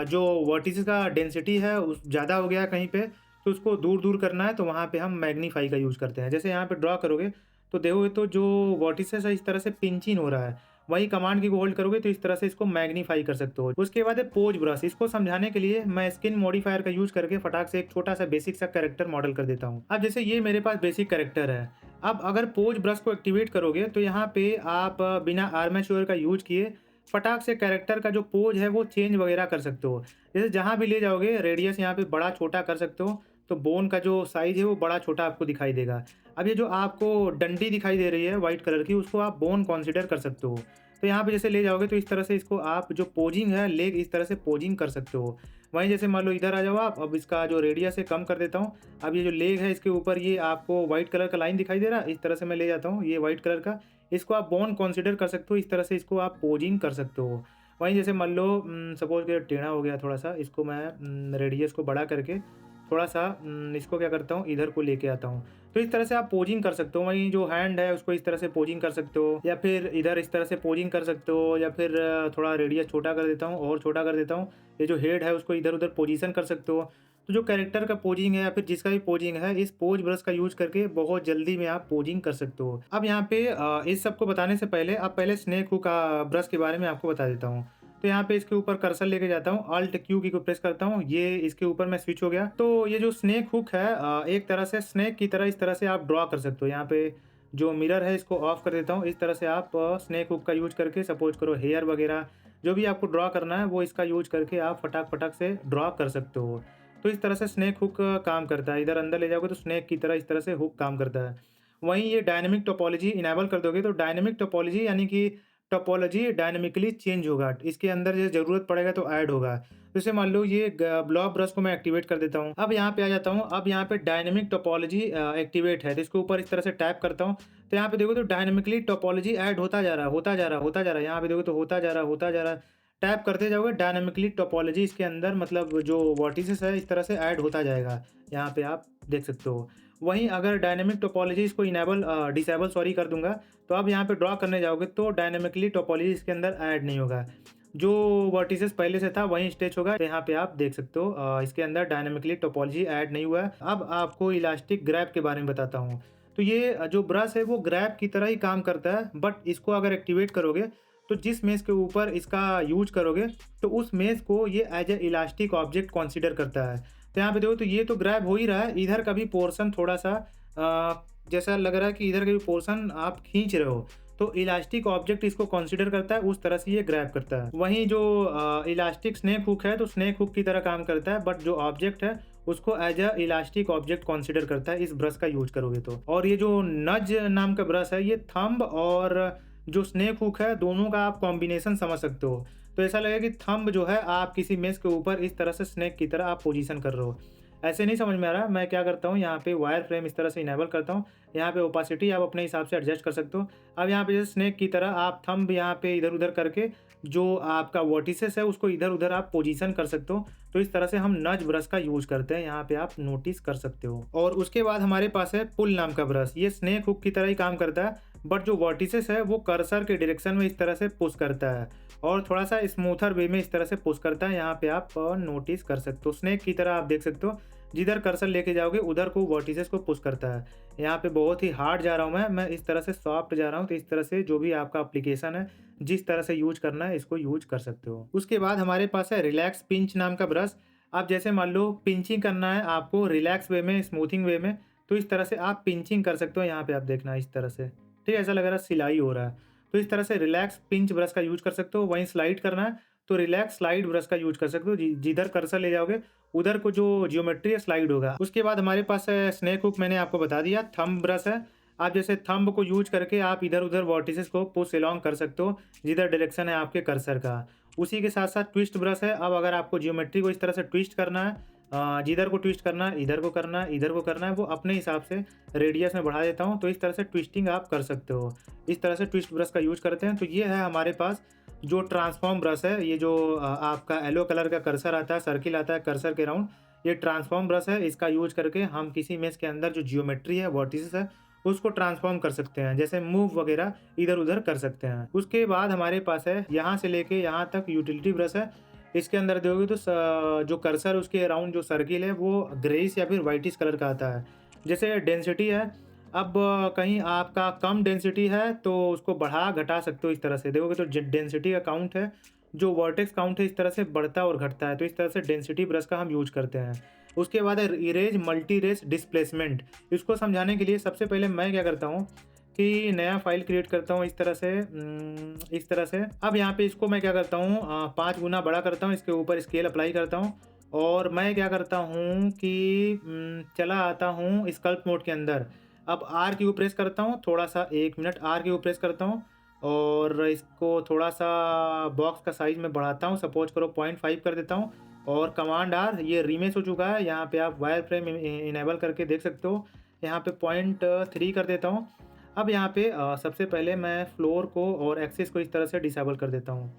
जो वर्टिसेस का डेंसिटी है उस ज़्यादा हो गया कहीं पे, तो उसको दूर दूर करना है, तो वहाँ पे हम मैग्नीफाई का यूज़ करते हैं। जैसे यहाँ पे ड्रॉ करोगे तो देखोगे तो जो वर्टिसेस है इस तरह से पिंचिंग हो रहा है। वही कमांड की होल्ड करोगे तो इस तरह से इसको मैग्नीफाई कर सकते हो। उसके बाद है पोज ब्रश। इसको समझाने के लिए मैं स्किन मॉडिफायर का यूज करके फटाक से एक छोटा सा बेसिक सा कैरेक्टर मॉडल कर देता हूँ। अब जैसे ये मेरे पास बेसिक कैरेक्टर है, अब अगर पोज ब्रश को एक्टिवेट करोगे तो यहाँ पे आप बिना आर्मेचर का यूज़ किए फटाक से कैरेक्टर का जो पोज है वो चेंज वगैरह कर सकते हो। जैसे जहाँ भी ले जाओगे रेडियस यहाँ पे बड़ा छोटा कर सकते हो, तो बोन का जो साइज़ है वो बड़ा छोटा आपको दिखाई देगा। अब ये जो आपको डंडी दिखाई दे रही है व्हाइट कलर की, उसको आप बोन कंसीडर कर सकते हो। तो यहाँ पे जैसे ले जाओगे तो इस तरह से इसको आप जो पोजिंग है लेग इस तरह से पोजिंग कर सकते हो। वहीं जैसे मान लो इधर आ जाओ आप, अब इसका जो रेडियस है कम कर देता हूँ। अब ये जो लेग है इसके ऊपर ये आपको व्हाइट कलर का लाइन दिखाई दे रहा है, इस तरह से मैं ले जाता हूँ ये व्हाइट कलर का। इसको आप बोन कंसीडर कर सकते हो, इस तरह से इसको आप पोजिंग कर सकते हो। वहीं जैसे मान लो सपोज़ कि टेढ़ा हो गया थोड़ा-सा, इसको मैं रेडियस को बड़ा करके थोड़ा-सा इसको क्या करता हूँ इधर को लेके आता हूँ। तो इस तरह से आप पोजिंग कर सकते हो। वहीं जो हैंड है उसको इस तरह से पोजिंग कर सकते हो, या फिर इधर इस तरह से पोजिंग कर सकते हो, या फिर थोड़ा रेडियस छोटा कर देता हूँ और छोटा कर देता हूँ। ये जो हेड है उसको इधर-उधर पोजीशन कर सकते हो। तो जो कैरेक्टर का पोजिंग है या फिर जिसका भी पोजिंग है, इस पोज ब्रश का यूज़ करके बहुत जल्दी में आप पोजिंग कर सकते हो। अब यहाँ पे इस सब को बताने से पहले अब पहले स्नेक हुक ब्रश के बारे में आपको बता देता हूँ। तो यहाँ पे इसके ऊपर कर्सर लेके जाता हूँ, अल्ट क्यू की को प्रेस करता हूँ, ये इसके ऊपर मैं स्विच हो गया। तो ये जो स्नेक हुक है एक तरह से स्नेक की तरह इस तरह से आप ड्रॉ कर सकते हो। यहाँ पे जो मिरर है इसको ऑफ कर देता हूँ। इस तरह से आप स्नेक हुक का यूज़ करके सपोज़ करो हेयर वगैरह जो भी आपको ड्रॉ करना है वो इसका यूज़ करके आप फटाक-फटाक से ड्रॉ कर सकते हो। तो इस तरह से स्नेक हुक काम करता है। इधर अंदर ले जाओगे तो स्नेक की तरह इस तरह से हुक काम करता है। वहीं ये डायनामिक टोपोलॉजी इनेबल कर दोगे तो डायनामिक टोपोलॉजी यानी कि टोपोलॉजी डायनामिकली चेंज होगा। इसके अंदर जो ज़रूरत पड़ेगा तो ऐड होगा। जैसे मान लो ये ग ब्लॉक ब्रश को मैं एक्टिवेट कर देता हूँ। अब यहाँ पे आ जाता हूँ। अब यहाँ पे डायनामिक टोपोलॉजी एक्टिवेट है, तो इसके ऊपर इस तरह से टैप करता हूँ। तो यहाँ पे देखो तो डायनामिकली टोपोलॉजी ऐड होता जा रहा है, होता जा रहा है, होता जा रहा है। यहाँ पे देखो तो होता जा रहा है, होता जा रहा है। टैप करते जाओगे डायनामिकली टोपोलॉजी इसके अंदर मतलब जो वर्टिसेस है इस तरह से ऐड होता जाएगा। यहाँ पे आप देख सकते हो। वहीं अगर डायनामिक टोपोलॉजी इसको डिसेबल सॉरी कर दूँगा, तो अब यहाँ पे ड्रॉ करने जाओगे तो डायनामिकली टोपोलॉजी इसके अंदर ऐड नहीं होगा। जो वर्टिसेस पहले से था वहीं स्टेच होगा। तो यहाँ पे आप देख सकते हो इसके अंदर डायनामिकली टोपोलॉजी ऐड नहीं हुआ है। अब आपको इलास्टिक ग्रैब के बारे में बताता हूँ। तो ये जो ब्रश है वो ग्रैब की तरह ही काम करता है, बट इसको अगर एक्टिवेट करोगे तो जिस मेश के ऊपर इसका यूज़ करोगे तो उस मेश को ये as a elastic object consider करता है। तो यहाँ पे देखो तो ये तो ग्रैब हो ही रहा है, इधर का भी पोर्शन थोड़ा-सा जैसा लग रहा है कि इधर का भी पोर्शन आप खींच रहे हो, तो इलास्टिक ऑब्जेक्ट इसको कंसीडर करता है, उस तरह से ये ग्रैब करता है। वहीं जो इलास्टिक स्नेक हुक है, तो स्नेक हुक की तरह काम करता है, बट जो ऑब्जेक्ट है उसको as a elastic object consider करता है इस ब्रश का यूज़ करोगे तो। और ये जो नज नाम का ब्रश है, ये थंब और जो स्नेक हुक है दोनों का आप कॉम्बिनेशन समझ सकते हो। तो ऐसा लगेगा कि थंब जो है आप किसी मेश के ऊपर इस तरह से स्नेक की तरह आप पोजीशन कर रहे हो। ऐसे नहीं समझ में आ रहा, मैं क्या करता हूँ यहाँ पे वायर फ्रेम इस तरह से इनेबल करता हूँ। यहाँ पे ओपेसिटी आप अपने हिसाब से एडजस्ट कर सकते हो। अब यहाँ पे जैसे स्नेक की तरह आप थंब यहाँ पे इधर-उधर करके जो आपका वर्टिसेस है उसको इधर-उधर आप पोजीशन कर सकते हो। तो इस तरह से हम नज ब्रश का यूज़ करते हैं, यहाँ पे आप नोटिस कर सकते हो। और उसके बाद हमारे पास है पुल नाम का ब्रश। ये स्नेक हुक की तरह ही काम करता है, बट जो वर्टिसेस है वो कर्सर के डायरेक्शन में इस तरह से पुश करता है और थोड़ा-सा स्मूथर वे में इस तरह से पुश करता है। यहाँ पे आप नोटिस कर सकते हो। स्नेक की तरह आप देख सकते हो, जिधर कर्सर लेके जाओगे उधर को वर्टिसेस को पुश करता है। यहाँ पे बहुत ही हार्ड जा रहा हूँ मैं इस तरह से सॉफ्ट जा रहा हूँ। तो इस तरह से जो भी आपका एप्लीकेशन है, जिस तरह से यूज़ करना है इसको यूज़ कर सकते हो। उसके बाद हमारे पास है रिलैक्स पिंच नाम का ब्रश। आप जैसे मान लो पिंचिंग करना है आपको रिलैक्स वे में, स्मूथिंग वे में, तो इस तरह से आप पिंचिंग कर सकते हो। यहाँ पे आप देखना इस तरह से, ठीक है? ऐसा लग रहा है सिलाई हो रहा है। तो इस तरह से रिलैक्स पिंच ब्रश का यूज़ कर सकते हो। वहीं स्लाइड करना है तो रिलैक्स स्लाइड ब्रश का यूज़ कर सकते हो। जिधर कर्सर ले जाओगे उधर को जो ज्योमेट्री है स्लाइड होगा। उसके बाद हमारे पास है स्नेक हुक, मैंने आपको बता दिया। थंब ब्रश है, आप जैसे थंब को यूज़ करके आप इधर-उधर वर्टिसेस को पुश अलोंग कर सकते हो, जिधर डायरेक्शन है आपके कर्सर का। उसी के साथ-साथ ट्विस्ट ब्रश है। अब अगर आपको ज्योमेट्री को इस तरह से ट्विस्ट करना है, जिधर को ट्विस्ट करना है, इधर को करना है, इधर को करना है, वो अपने हिसाब से रेडियस में बढ़ा देता हूँ, तो इस तरह से ट्विस्टिंग आप कर सकते हो। इस तरह से ट्विस्ट ब्रश का यूज़ करते हैं। तो ये है हमारे पास जो ट्रांसफॉर्म ब्रश है। ये जो आपका येलो कलर का कर्सर आता है, सर्किल आता है कर्सर के राउंड, ये ट्रांसफॉर्म ब्रश है। इसका यूज़ करके हम किसी मेश के अंदर जो ज्योमेट्री है, वर्टिसेस है, उसको ट्रांसफॉर्म कर सकते हैं। जैसे मूव वगैरह इधर-उधर कर सकते हैं। उसके बाद हमारे पास है यहाँ से लेके यहाँ तक यूटिलिटी ब्रश है। इसके अंदर देखोगे तो जो कर्सर उसके अराउंड जो सर्किल है वो ग्रेइश या फिर व्हाइटिश कलर का आता है। जैसे डेंसिटी है, अब कहीं आपका कम डेंसिटी है तो उसको बढ़ा घटा सकते हो। इस तरह से देखोगे तो डेंसिटी का काउंट है, जो वर्टेक्स काउंट है, इस तरह से बढ़ता और घटता है। तो इस तरह से डेंसिटी ब्रश का हम यूज करते हैं। उसके बाद है इरेज मल्टी रेस डिस्प्लेसमेंट। इसको समझाने के लिए सबसे पहले मैं क्या करता हूँ कि नया फ़ाइल क्रिएट करता हूँ इस तरह से। अब यहाँ पे इसको मैं क्या करता हूँ 5 गुना बड़ा करता हूँ, इसके ऊपर स्केल अप्लाई करता हूँ और मैं क्या करता हूँ कि चला आता हूँ स्कल्प मोड के अंदर। अब आर की प्रेस करता हूँ, थोड़ा-सा 1 मिनट आर की प्रेस करता हूँ और इसको थोड़ा-सा बॉक्स का साइज़ मैं बढ़ाता हूँ, सपोज़ करो 0.5 कर देता हूँ और कमांड आर ये रीमेश हो चुका है। यहाँ पे आप वायर फ्रेम इनेबल करके देख सकते हो। यहाँ पे 0.3 कर देता हूँ। अब यहाँ पे सबसे पहले मैं फ्लोर को और एक्सिस को इस तरह से डिसेबल कर देता हूँ।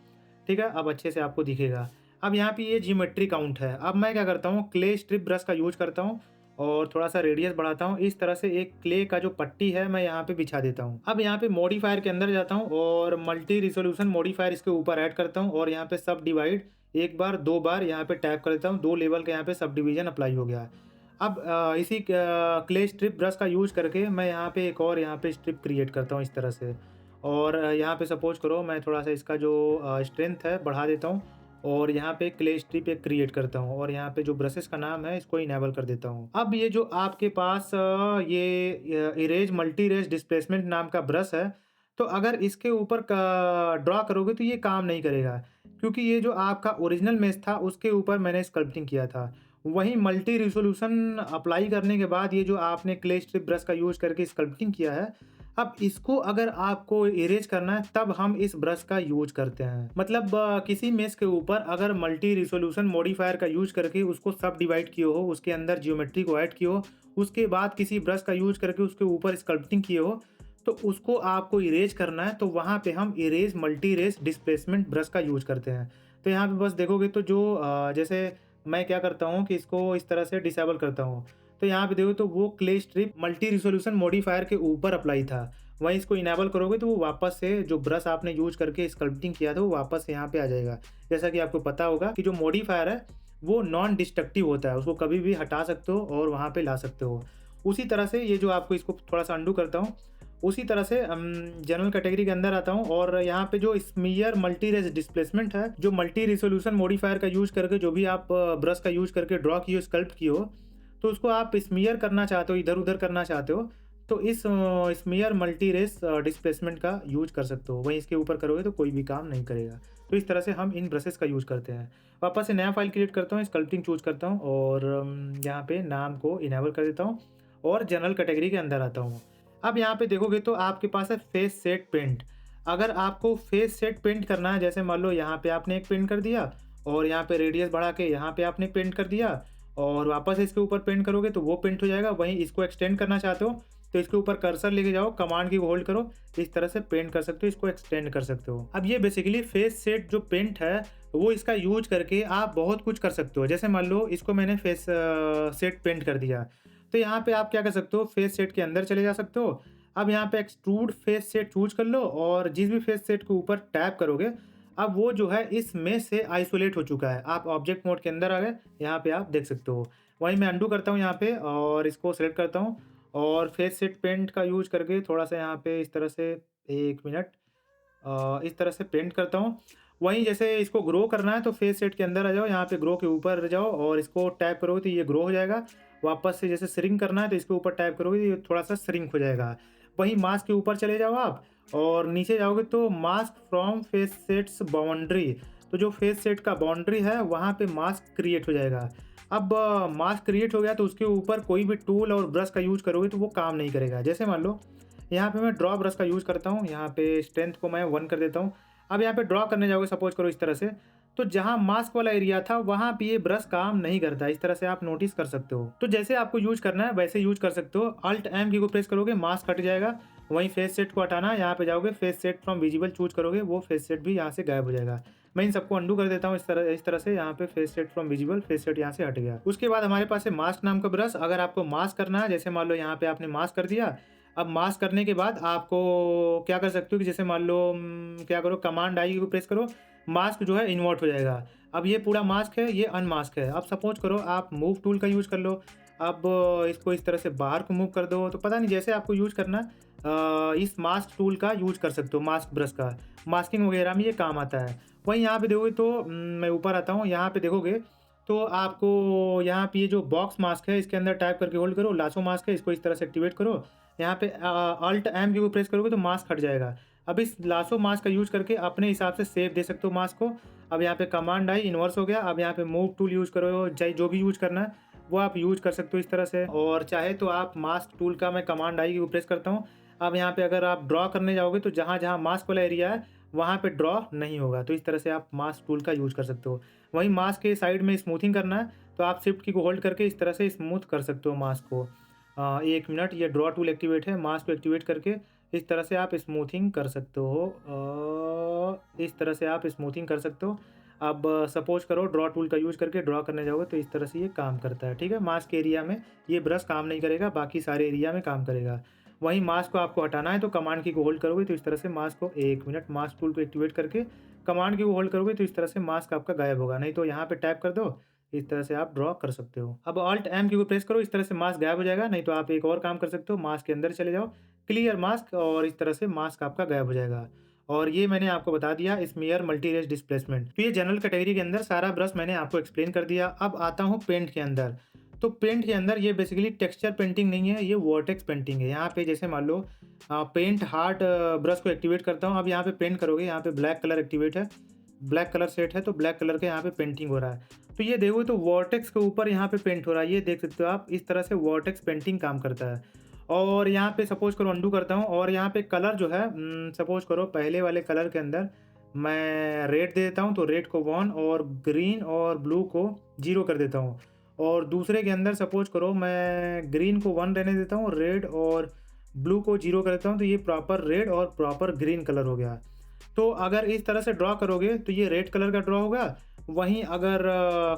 ठीक है? अब अच्छे से आपको दिखेगा। अब यहाँ पे ये ज्योमेट्री काउंट है। अब मैं क्या करता हूँ क्ले स्ट्रिप ब्रश का यूज़ करता हूँ और थोड़ा-सा रेडियस बढ़ाता हूँ। इस तरह से एक क्ले का जो पट्टी है मैं यहाँ पे बिछा देता हूँ। अब यहाँ पे मॉडिफायर के अंदर जाता हूँ और मल्टी रिज़ॉल्यूशन मॉडिफायर इसके ऊपर ऐड करता हूँ और यहाँ पे सब डिवाइड 1 बार 2 बार यहाँ पे टैप कर देता हूँ। 2 लेवल का यहाँ पे सब डिवीज़न अप्लाई हो गया है। अब इसी क्ले स्ट्रिप ब्रश का यूज़ करके मैं यहाँ पे एक और यहाँ पे स्ट्रिप क्रिएट करता हूँ इस तरह से। और यहाँ पे सपोज़ करो मैं थोड़ा-सा इसका जो स्ट्रेंथ है बढ़ा देता हूँ और यहाँ पे क्ले स्ट्रिप एक क्रिएट करता हूँ और यहाँ पे जो ब्रशेस का नाम है इसको इनेबल कर देता हूँ। अब ये जो आपके पास ये इरेज मल्टी रेज डिस्प्लेसमेंट नाम का ब्रश है, तो अगर इसके ऊपर का ड्रॉ करोगे तो ये काम नहीं करेगा, क्योंकि ये जो आपका ओरिजिनल मेश था उसके ऊपर मैंने स्कल्पटिंग किया था। वहीं मल्टी रिज़ॉल्यूशन अप्लाई करने के बाद ये जो आपने क्ले स्ट्रिप ब्रश का यूज़ करके स्कल्पटिंग किया है, अब इसको अगर आपको इरेज करना है तब हम इस ब्रश का यूज़ करते हैं। मतलब किसी मेश के ऊपर अगर मल्टी रिज़ॉल्यूशन मॉडिफायर का यूज़ करके उसको सब डिवाइड किए हो, उसके अंदर ज्योमेट्री को ऐड किए हो, उसके बाद किसी ब्रश का यूज़ करके उसके ऊपर स्कल्पटिंग किए हो, तो उसको आपको इरेज करना है तो वहाँ पे हम erase multires displacement brush का यूज़ करते हैं। तो यहाँ पे बस देखोगे तो जो जैसे मैं क्या करता हूँ कि इसको इस तरह से डिसेबल करता हूँ। तो यहाँ पे देखो तो वो clay strip multi resolution modifier के ऊपर अप्लाई था। वहीं इसको इनेबल करोगे तो वो वापस से जो ब्रश आपने यूज़ करके स्कल्पटिंग किया था वो वापस से यहाँ पे आ जाएगा। जैसा कि आपको पता होगा कि जो मॉडिफायर है वो नॉन डिस्ट्रक्टिव होता है, उसको कभी भी हटा सकते हो और वहाँ पे ला सकते हो। उसी तरह से ये जो आपको इसको थोड़ा-सा अंडू करता हूँ, उसी तरह से जनरल कैटेगरी के अंदर आता हूँ और यहाँ पे जो स्मीयर मल्टी रेज डिस्प्लेसमेंट है, जो मल्टी रिज़ॉल्यूशन मॉडिफायर का यूज़ करके जो भी आप ब्रश का यूज़ करके ड्रॉ किए हो, स्कल्प्ट किए हो, तो उसको आप स्मीयर करना चाहते हो, इधर-उधर करना चाहते हो, तो इस स्मीयर मल्टी रेज डिस्प्लेसमेंट का यूज़ कर सकते हो। वहीं इसके ऊपर करोगे तो कोई भी काम नहीं करेगा। तो इस तरह से हम इन ब्रशेज़ का यूज़ करते हैं। वापस से नया फ़ाइल क्रिएट करता हूँ, स्कल्पटिंग चूज़ करता हूँ और यहाँ पे नाम को इनेबल कर देता हूँ और जनरल कैटेगरी के अंदर आता हूँ। अब यहाँ पे देखोगे तो आपके पास है फेस सेट पेंट। अगर आपको फेस सेट पेंट करना है, जैसे मान लो यहाँ पे आपने एक पेंट कर दिया और यहाँ पे रेडियस बढ़ा के यहाँ पे आपने पेंट कर दिया और वापस इसके ऊपर पेंट करोगे तो वो पेंट हो जाएगा। वहीं इसको एक्सटेंड करना चाहते हो तो इसके ऊपर कर्सर लेके जाओ, कमांड की होल्ड करो, इस तरह से पेंट कर सकते हो, इसको एक्सटेंड कर सकते हो। अब ये बेसिकली फेस सेट जो पेंट है वो इसका यूज करके आप बहुत कुछ कर सकते हो। जैसे मान लो इसको मैंने फेस सेट पेंट कर दिया, तो यहाँ पे आप क्या कर सकते हो, फेस सेट के अंदर चले जा सकते हो। अब यहाँ पे एक्सट्रूड फेस सेट चूज कर लो और जिस भी फेस सेट के ऊपर टैप करोगे, अब वो जो है इस मेश से आइसोलेट हो चुका है। आप ऑब्जेक्ट मोड के अंदर आ गए, यहाँ पे आप देख सकते हो। वहीं मैं अंडू करता हूँ यहाँ पे और इसको सेलेक्ट करता हूँ और फेस सेट पेंट का यूज करके थोड़ा-सा यहाँ पे इस तरह से 1 मिनट इस तरह से पेंट करता हूँ। वहीं जैसे इसको ग्रो करना है तो फेस सेट के अंदर आ जाओ, यहाँ पे ग्रो के ऊपर जाओ और इसको टैप करोगे तो ये ग्रो हो जाएगा। वापस से जैसे श्रिंक करना है तो इसके ऊपर टैप करोगे तो ये थोड़ा-सा श्रिंक हो जाएगा। वहीं मास्क के ऊपर चले जाओ आप और नीचे जाओगे तो mask from face sets boundary, तो जो फेस सेट का बाउंड्री है वहाँ पे मास्क क्रिएट हो जाएगा। अब मास्क क्रिएट हो गया तो उसके ऊपर कोई भी टूल और ब्रश का यूज़ करोगे तो वो काम नहीं करेगा। जैसे मान लो यहाँ पे मैं ड्रॉ ब्रश का यूज़ करता हूँ, यहाँ पे स्ट्रेंथ को मैं 1 कर देता हूँ। अब यहाँ पे ड्रॉ करने जाओगे सपोज़ करो इस तरह से, तो जहाँ मास्क वाला एरिया था वहाँ पे ये ब्रश काम नहीं करता। इस तरह से आप नोटिस कर सकते हो। तो जैसे आपको यूज़ करना है वैसे यूज़ कर सकते हो। अल्ट एम की को प्रेस करोगे, मास्क हट जाएगा। वहीं फेस सेट को हटाना है, यहाँ पे जाओगे face set from visible choose करोगे, वो फेस सेट भी यहाँ से गायब हो जाएगा। मैं इन सबको अंडू कर देता हूँ इस तरह से, यहाँ पे face set from visible, face set यहाँ से हट गया। उसके बाद हमारे पास है मास्क नाम का ब्रश। अगर आपको मास्क करना है, जैसे मान लो यहाँ पे आपने मास्क कर दिया, अब मास्क करने के बाद आपको क्या कर सकते हो कि जैसे मान लो क्या करो, कमांड आई को प्रेस करो, मास्क जो है इन्वर्ट हो जाएगा। अब ये पूरा मास्क है, ये अनमास्क है। अब सपोज करो आप मूव टूल का यूज़ कर लो। अब इसको इस तरह से बाहर को मूव कर दो, तो पता नहीं जैसे आपको यूज़ करना है इस मास्क टूल का यूज़ कर सकते हो, मास्क ब्रश का। मास्किंग वगैरह में ये काम आता है। वहीं यहाँ पे देखोगे तो मैं ऊपर आता हूँ, यहाँ पे देखोगे तो आपको यहाँ पे ये जो बॉक्स मास्क है इसके अंदर टाइप करके होल्ड करो, लासो मास्क है इसको इस तरह से एक्टिवेट करो। यहाँ पे अल्ट एम की को प्रेस करोगे तो मास्क हट जाएगा। अब इस लासो मास्क का यूज़ करके अपने हिसाब से शेप दे सकते हो मास्क को। अब यहाँ पे कमांड आई इन्वर्स हो गया। अब यहाँ पे मूव टूल यूज़ करो, चाहे जो भी यूज़ करना है वो आप यूज़ कर सकते हो इस तरह से। और चाहे तो आप मास्क टूल का मैं कमांड आई की को प्रेस करता हूँ। अब यहाँ पे अगर आप ड्रॉ करने जाओगे तो जहाँ-जहाँ मास्क वाला एरिया है वहाँ पे ड्रॉ नहीं होगा। तो इस तरह से आप मास्क टूल का यूज़ कर सकते हो। वहीं मास्क के साइड में स्मूथिंग करना है तो आप शिफ्ट की को होल्ड करके इस तरह से स्मूथ कर सकते हो मास्क को। 1 मिनट, ये ड्रॉ टूल एक्टिवेट है, मास्क को एक्टिवेट करके इस तरह से आप स्मूथिंग कर सकते हो। इस तरह से आप स्मूथिंग कर सकते हो। अब सपोज़ करो ड्रॉ टूल का यूज़ करके ड्रॉ करने जाओगे तो इस तरह से ये काम करता है, ठीक है। मास्क एरिया में ये ब्रश काम नहीं करेगा, बाकी सारे एरिया में काम करेगा। वहीं मास्क को आपको हटाना है तो कमांड की को होल्ड करोगे तो इस तरह से मास्क को 1 मिनट मास्क टूल को एक्टिवेट करके कमांड की को होल्ड करोगे तो इस तरह से मास्क आपका गायब होगा। नहीं तो यहाँ पे टैप कर दो, इस तरह से आप ड्रॉ कर सकते हो। अब ऑल्ट एम की को प्रेस करो, इस तरह से मास्क गायब हो जाएगा। नहीं तो आप एक और काम कर सकते हो, मास्क के अंदर चले जाओ, क्लियर मास्क, और इस तरह से मास्क आपका गायब हो जाएगा। और ये मैंने आपको बता दिया स्मीयर मल्टी रेज डिस्प्लेसमेंट। तो ये जनरल कैटेगरी के अंदर सारा ब्रश मैंने आपको एक्सप्लेन कर दिया। अब आता हूँ पेंट के अंदर। तो पेंट के अंदर ये बेसिकली टेक्सचर पेंटिंग नहीं है, ये वॉर्टेक्स पेंटिंग है। यहाँ पे जैसे मान लो पेंट हार्ट ब्रश को एक्टिवेट करता हूँ। अब यहाँ पे पेंट करोगे, यहाँ पे ब्लैक कलर एक्टिवेट है, ब्लैक कलर सेट है, तो ब्लैक कलर के यहाँ पे पेंटिंग हो रहा है। तो ये देखो तो वॉर्टेक्स के ऊपर यहाँ पे पेंट हो रहा है, ये देख सकते हो आप। इस तरह से वॉर्टेक्स पेंटिंग काम करता है। और यहाँ पे सपोज करो अंडू करता हूँ और यहाँ पे कलर जो है सपोज करो पहले वाले कलर के अंदर मैं रेड दे देता हूँ, तो रेड को 1 और ग्रीन और ब्लू को 0 कर देता हूँ। और दूसरे के अंदर सपोज करो मैं ग्रीन को 1 रहने देता हूँ, रेड और ब्लू को 0 कर देता हूँ, तो ये प्रॉपर रेड और प्रॉपर ग्रीन कलर हो गया। तो अगर इस तरह से ड्रॉ करोगे तो ये रेड कलर का ड्रॉ होगा। वहीं अगर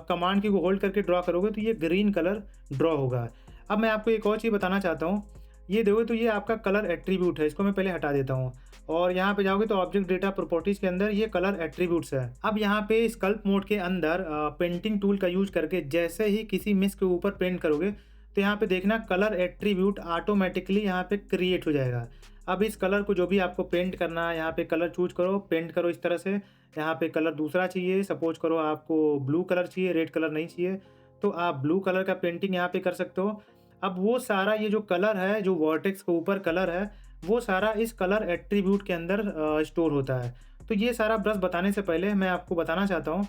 कमांड की को होल्ड करके ड्रॉ करोगे तो ये ग्रीन कलर ड्रॉ होगा। अब मैं आपको एक और चीज़ बताना चाहता हूँ। ये देखो तो ये आपका कलर एट्रीब्यूट है, इसको मैं पहले हटा देता हूँ। और यहाँ पे जाओगे तो ऑब्जेक्ट डेटा प्रॉपर्टीज के अंदर ये कलर एट्रीब्यूट्स है। अब यहाँ पे स्कल्प मोड के अंदर पेंटिंग टूल का यूज करके जैसे ही किसी मिस के ऊपर पेंट करोगे तो यहाँ पे देखना कलर एट्रीब्यूट ऑटोमेटिकली यहाँ पे क्रिएट हो जाएगा। अब इस कलर को जो भी आपको पेंट करना है, यहाँ पे कलर चूज करो, पेंट करो इस तरह से। यहाँ पे कलर दूसरा चाहिए, सपोज करो आपको ब्लू कलर चाहिए, रेड कलर नहीं चाहिए, तो आप ब्लू कलर का पेंटिंग यहाँ पे कर सकते हो। अब वो सारा ये जो कलर है, जो वर्टेक्स के ऊपर कलर है, वो सारा इस कलर एट्रीब्यूट के अंदर स्टोर होता है। तो ये सारा ब्रश बताने से पहले मैं आपको बताना चाहता हूँ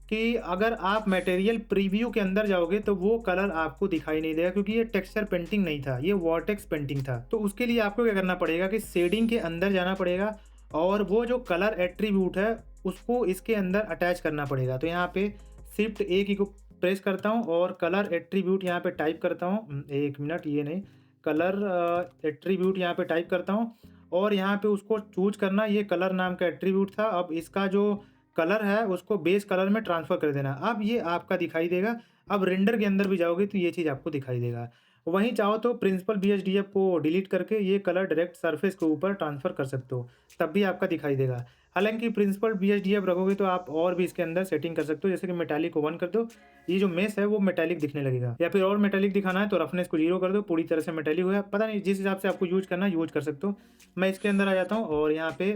कि अगर आप मटेरियल प्रीव्यू के अंदर जाओगे तो वो कलर आपको दिखाई नहीं देगा, क्योंकि ये टेक्सचर पेंटिंग नहीं था, ये वर्टेक्स पेंटिंग था। तो उसके लिए आपको क्या करना पड़ेगा कि शेडिंग के अंदर जाना पड़ेगा और वो जो कलर एट्रीब्यूट है उसको इसके अंदर अटैच करना पड़ेगा। तो यहाँ पे शिफ्ट ए की को प्रेस करता हूँ और कलर एट्रीब्यूट यहाँ पे टाइप करता हूँ। 1 मिनट, ये नहीं, कलर एट्रीब्यूट यहाँ पे टाइप करता हूँ और यहाँ पे उसको चूज करना। ये कलर नाम का एट्रीब्यूट था। अब इसका जो कलर है उसको बेस कलर में ट्रांसफ़र कर देना। अब ये आपका दिखाई देगा। अब रेंडर के अंदर भी जाओगे तो ये चीज़ आपको दिखाई देगा। वहीं चाहो तो प्रिंसिपल बीएचडीएफ को डिलीट करके ये कलर डायरेक्ट सरफेस के ऊपर ट्रांसफ़र कर सकते हो, तब भी आपका दिखाई देगा। हालाँकि प्रिंसिपल बीएचडीएफ रखोगे तो आप और भी इसके अंदर सेटिंग कर सकते हो, जैसे कि मेटालिक को 1 कर दो, ये जो मेश है वो मेटालिक दिखने लगेगा। या फिर और मेटालिक दिखाना है तो रफनेस को 0 कर दो, पूरी तरह से मेटालिक हो गया। पता नहीं, जिस हिसाब से आपको यूज़ करना है यूज़ कर सकते हो। मैं इसके अंदर आ जाता हूँ और यहाँ पे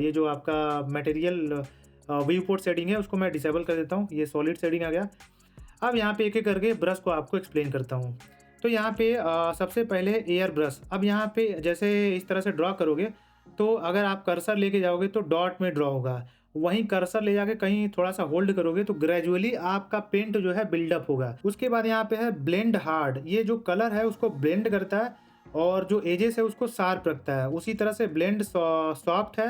ये जो आपका मटेरियल व्यू पोर्ट शेडिंग है उसको मैं डिसेबल कर देता हूँ। ये सॉलिड शेडिंग आ गया। अब यहाँ पे एक-एक करके ब्रश को आपको एक्सप्लेन करता हूँ। तो यहाँ पे सबसे पहले एयर ब्रश। अब यहाँ पे जैसे इस तरह से ड्रॉ करोगे तो अगर आप कर्सर लेके जाओगे तो डॉट में ड्रॉ होगा। वहीं कर्सर ले जाके कहीं थोड़ा-सा होल्ड करोगे तो ग्रेजुअली आपका पेंट जो है बिल्डअप होगा। उसके बाद यहाँ पे है ब्लेंड हार्ड। ये जो कलर है उसको ब्लेंड करता है और जो एजेस है उसको शार्प रखता है। उसी तरह से ब्लेंड सॉफ्ट है,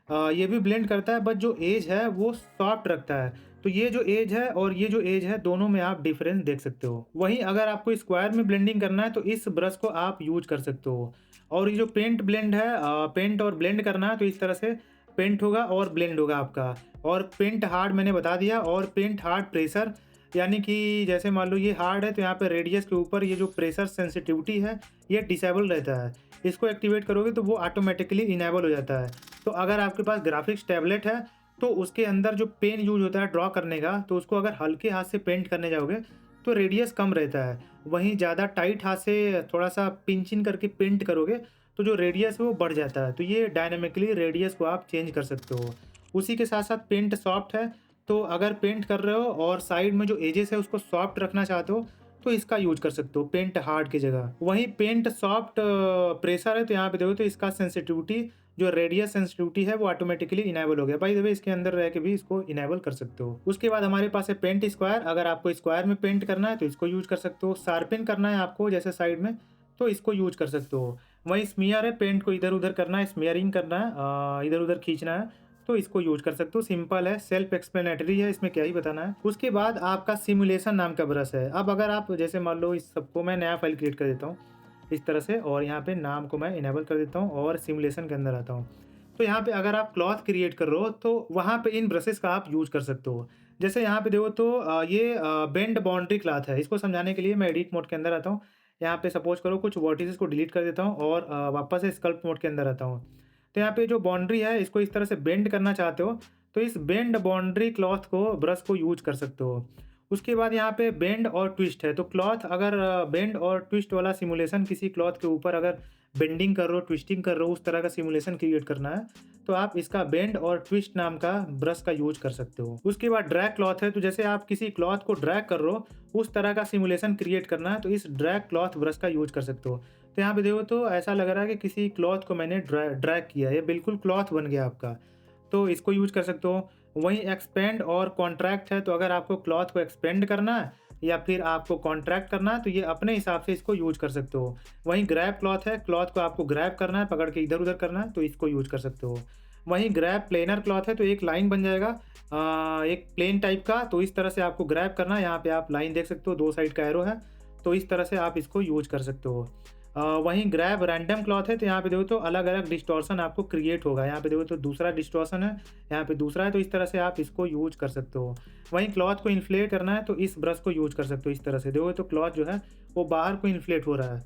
ये भी ब्लेंड करता है, बट जो एज है वो सॉफ्ट रखता है। तो ये जो एज है और ये जो एज है दोनों में आप डिफरेंस देख सकते हो। वहीं अगर आपको स्क्वायर में ब्लेंडिंग करना है तो इस ब्रश को आप यूज कर सकते हो। और ये जो पेंट ब्लेंड है, पेंट और ब्लेंड करना है तो इस तरह से पेंट होगा और ब्लेंड होगा आपका। और पेंट हार्ड मैंने बता दिया। और पेंट हार्ड प्रेशर, यानी कि जैसे मान लो ये हार्ड है तो यहाँ पे रेडियस के ऊपर ये जो प्रेशर सेंसिटिविटी है ये डिसेबल रहता है। इसको एक्टिवेट करोगे तो वो ऑटोमेटिकली इनेबल हो जाता है। तो अगर आपके पास ग्राफिक्स टैबलेट है तो उसके अंदर जो पेन यूज होता है ड्रॉ करने का, तो उसको अगर हल्के हाथ से पेंट करने जाओगे तो रेडियस कम रहता है। वहीं ज़्यादा टाइट हाथ से थोड़ा सा पिंचिंग करके पेंट करोगे तो जो रेडियस है वो बढ़ जाता है। तो ये डायनामिकली रेडियस को आप चेंज कर सकते हो। उसी के साथ साथ पेंट सॉफ्ट है तो अगर पेंट कर रहे हो और साइड में जो एजेस है उसको सॉफ्ट रखना चाहते हो, तो इसका यूज़ कर सकते हो पेंट हार्ड की जगह। वहीं पेंट सॉफ्ट प्रेशर है, तो यहाँ पे देखो तो इसका सेंसिटिविटी जो रेडियस सेंसिटिविटी है वो ऑटोमेटिकली इनेबल हो गया। बाय द वे इसके अंदर रह के भी इसको इनेबल कर सकते हो। उसके बाद हमारे पास है पेंट स्क्वायर। अगर आपको स्क्वायर में पेंट करना है तो इसको यूज़ कर सकते हो। शार्पन करना है आपको जैसे साइड में, तो इसको यूज़ कर सकते हो। वहीं स्मीयर है, पेंट को इधर-उधर करना है, स्मीयरिंग करना है, इधर-उधर खींचना है, तो इसको यूज़ कर सकते हो। सिंपल है, सेल्फ एक्सप्लेनेटरी है, इसमें क्या ही बताना है। उसके बाद आपका सिमुलेशन नाम का ब्रश है। अब अगर आप जैसे मान लो इस सबको मैं नया फाइल क्रिएट कर देता हूँ इस तरह से, और यहाँ पे नाम को मैं इनेबल कर देता हूँ और सिमुलेशन के अंदर आता हूँ। तो यहाँ पे अगर आप क्लॉथ क्रिएट कर रहे हो तो वहाँ पे इन ब्रशेज़ का आप यूज़ कर सकते हो। जैसे यहाँ पे देखो तो ये बेंड बाउंड्री क्लॉथ है। इसको समझाने के लिए मैं एडिट मोड के अंदर आता हूँ। यहाँ पे सपोज़ करो कुछ वर्टिसेस को डिलीट कर देता हूँ और वापस से स्कल्प्ट मोड के अंदर आता हूँ। तो यहाँ पे जो बाउंड्री है इसको इस तरह से बेंड करना चाहते हो, तो इस बेंड बाउंड्री क्लॉथ को ब्रश को यूज़ कर सकते हो। उसके बाद यहाँ पे बेंड और ट्विस्ट है, तो क्लॉथ अगर बेंड और ट्विस्ट वाला सिमुलेशन किसी क्लॉथ के ऊपर अगर बेंडिंग कर रहे हो, ट्विस्टिंग कर रहे हो, उस तरह का सिमुलेशन क्रिएट करना है, तो आप इसका बेंड और ट्विस्ट नाम का ब्रश का यूज़ कर सकते हो। उसके बाद ड्रैग क्लॉथ है, तो जैसे आप किसी क्लॉथ को ड्रैग कर रहे हो, उस तरह का सिमुलेशन क्रिएट करना है, तो इस ड्रैग क्लॉथ ब्रश का यूज़ कर सकते हो। तो यहाँ पे देखो तो ऐसा लग रहा है कि किसी क्लॉथ को मैंने ड्रैग किया है, ये बिल्कुल क्लॉथ बन गया आपका, तो इसको यूज़ कर सकते हो। वहीं एक्सपेंड और कॉन्ट्रैक्ट है, तो अगर आपको क्लॉथ को एक्सपेंड करना है या फिर आपको कॉन्ट्रैक्ट करना है, तो ये अपने हिसाब से इसको यूज़ कर सकते हो। वहीं ग्रैब क्लॉथ है, क्लॉथ को आपको ग्रैब करना है, पकड़ के इधर-उधर करना है, तो इसको यूज़ कर सकते हो। वहीं ग्रैब प्लेनर क्लॉथ है, तो एक लाइन बन जाएगा एक प्लेन टाइप का, तो इस तरह से आपको ग्रैब करना है। यहाँ पे आप लाइन देख सकते हो, 2 साइड का एरो है, तो इस तरह से आप इसको यूज़ कर सकते हो। वहीं ग्रैब रैंडम क्लॉथ है, तो यहाँ पे देखो तो अलग-अलग डिस्टॉर्शन आपको क्रिएट होगा। यहाँ पे देखो तो दूसरा डिस्टॉर्शन है, यहाँ पे दूसरा है, तो इस तरह से आप इसको यूज़ कर सकते हो। वहीं क्लॉथ को इन्फ्लेट करना है, तो इस ब्रश को यूज़ कर सकते हो। इस तरह से देखो तो क्लॉथ जो है वो बाहर को इन्फ्लेट हो रहा है।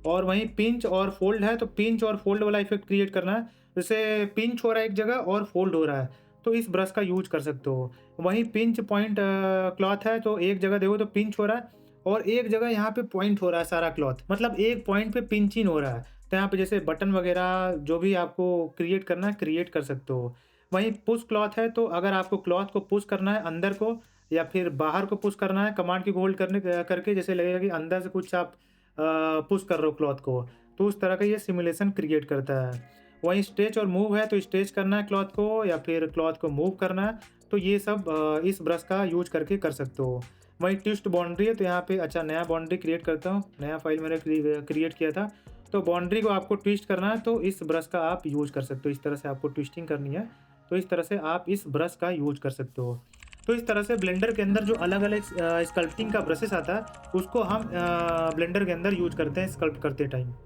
और वहीं पिंच और फोल्ड है, तो पिंच और फोल्ड वाला इफेक्ट क्रिएट करना है। जैसे पिंच हो रहा है एक जगह और फोल्ड हो रहा है, तो इस ब्रश का यूज़ कर सकते हो। वहीं पिंच पॉइंट क्लॉथ है, तो एक जगह देखो तो पिंच हो रहा है और एक जगह यहाँ पे पॉइंट हो रहा है सारा क्लॉथ, मतलब एक पॉइंट पे पिंचिंग हो रहा है। तो यहाँ पे जैसे बटन वगैरह जो भी आपको क्रिएट करना है, क्रिएट कर सकते हो। वहीं पुश क्लॉथ है, तो अगर आपको क्लॉथ को पुश करना है अंदर को या फिर बाहर को पुश करना है, कमांड की को होल्ड करके जैसे लगेगा कि अंदर से कुछ आप पुश कर रहे हो क्लॉथ को, तो उस तरह का ये सिमुलेशन क्रिएट करता है। वहीं स्ट्रेच और मूव है, तो स्ट्रेच करना है क्लॉथ को या फिर क्लॉथ को मूव करना है, तो ये सब इस ब्रश का यूज़ करके कर सकते हो। वहीं ट्विस्ट बाउंड्री है, तो यहाँ पे अच्छा नया बाउंड्री क्रिएट करता हूँ। नया फाइल मैंने क्रिएट किया था, तो बाउंड्री को आपको ट्विस्ट करना है, तो इस ब्रश का आप यूज़ कर सकते हो। इस तरह से आपको ट्विस्टिंग करनी है, तो इस तरह से आप इस ब्रश का यूज़ कर सकते हो। तो इस तरह से ब्लेंडर के अंदर जो अलग-अलग स्कल्पटिंग का ब्रशेस आता है, उसको हम ब्लेंडर के अंदर यूज़ करते हैं स्कल्प्ट करते टाइम।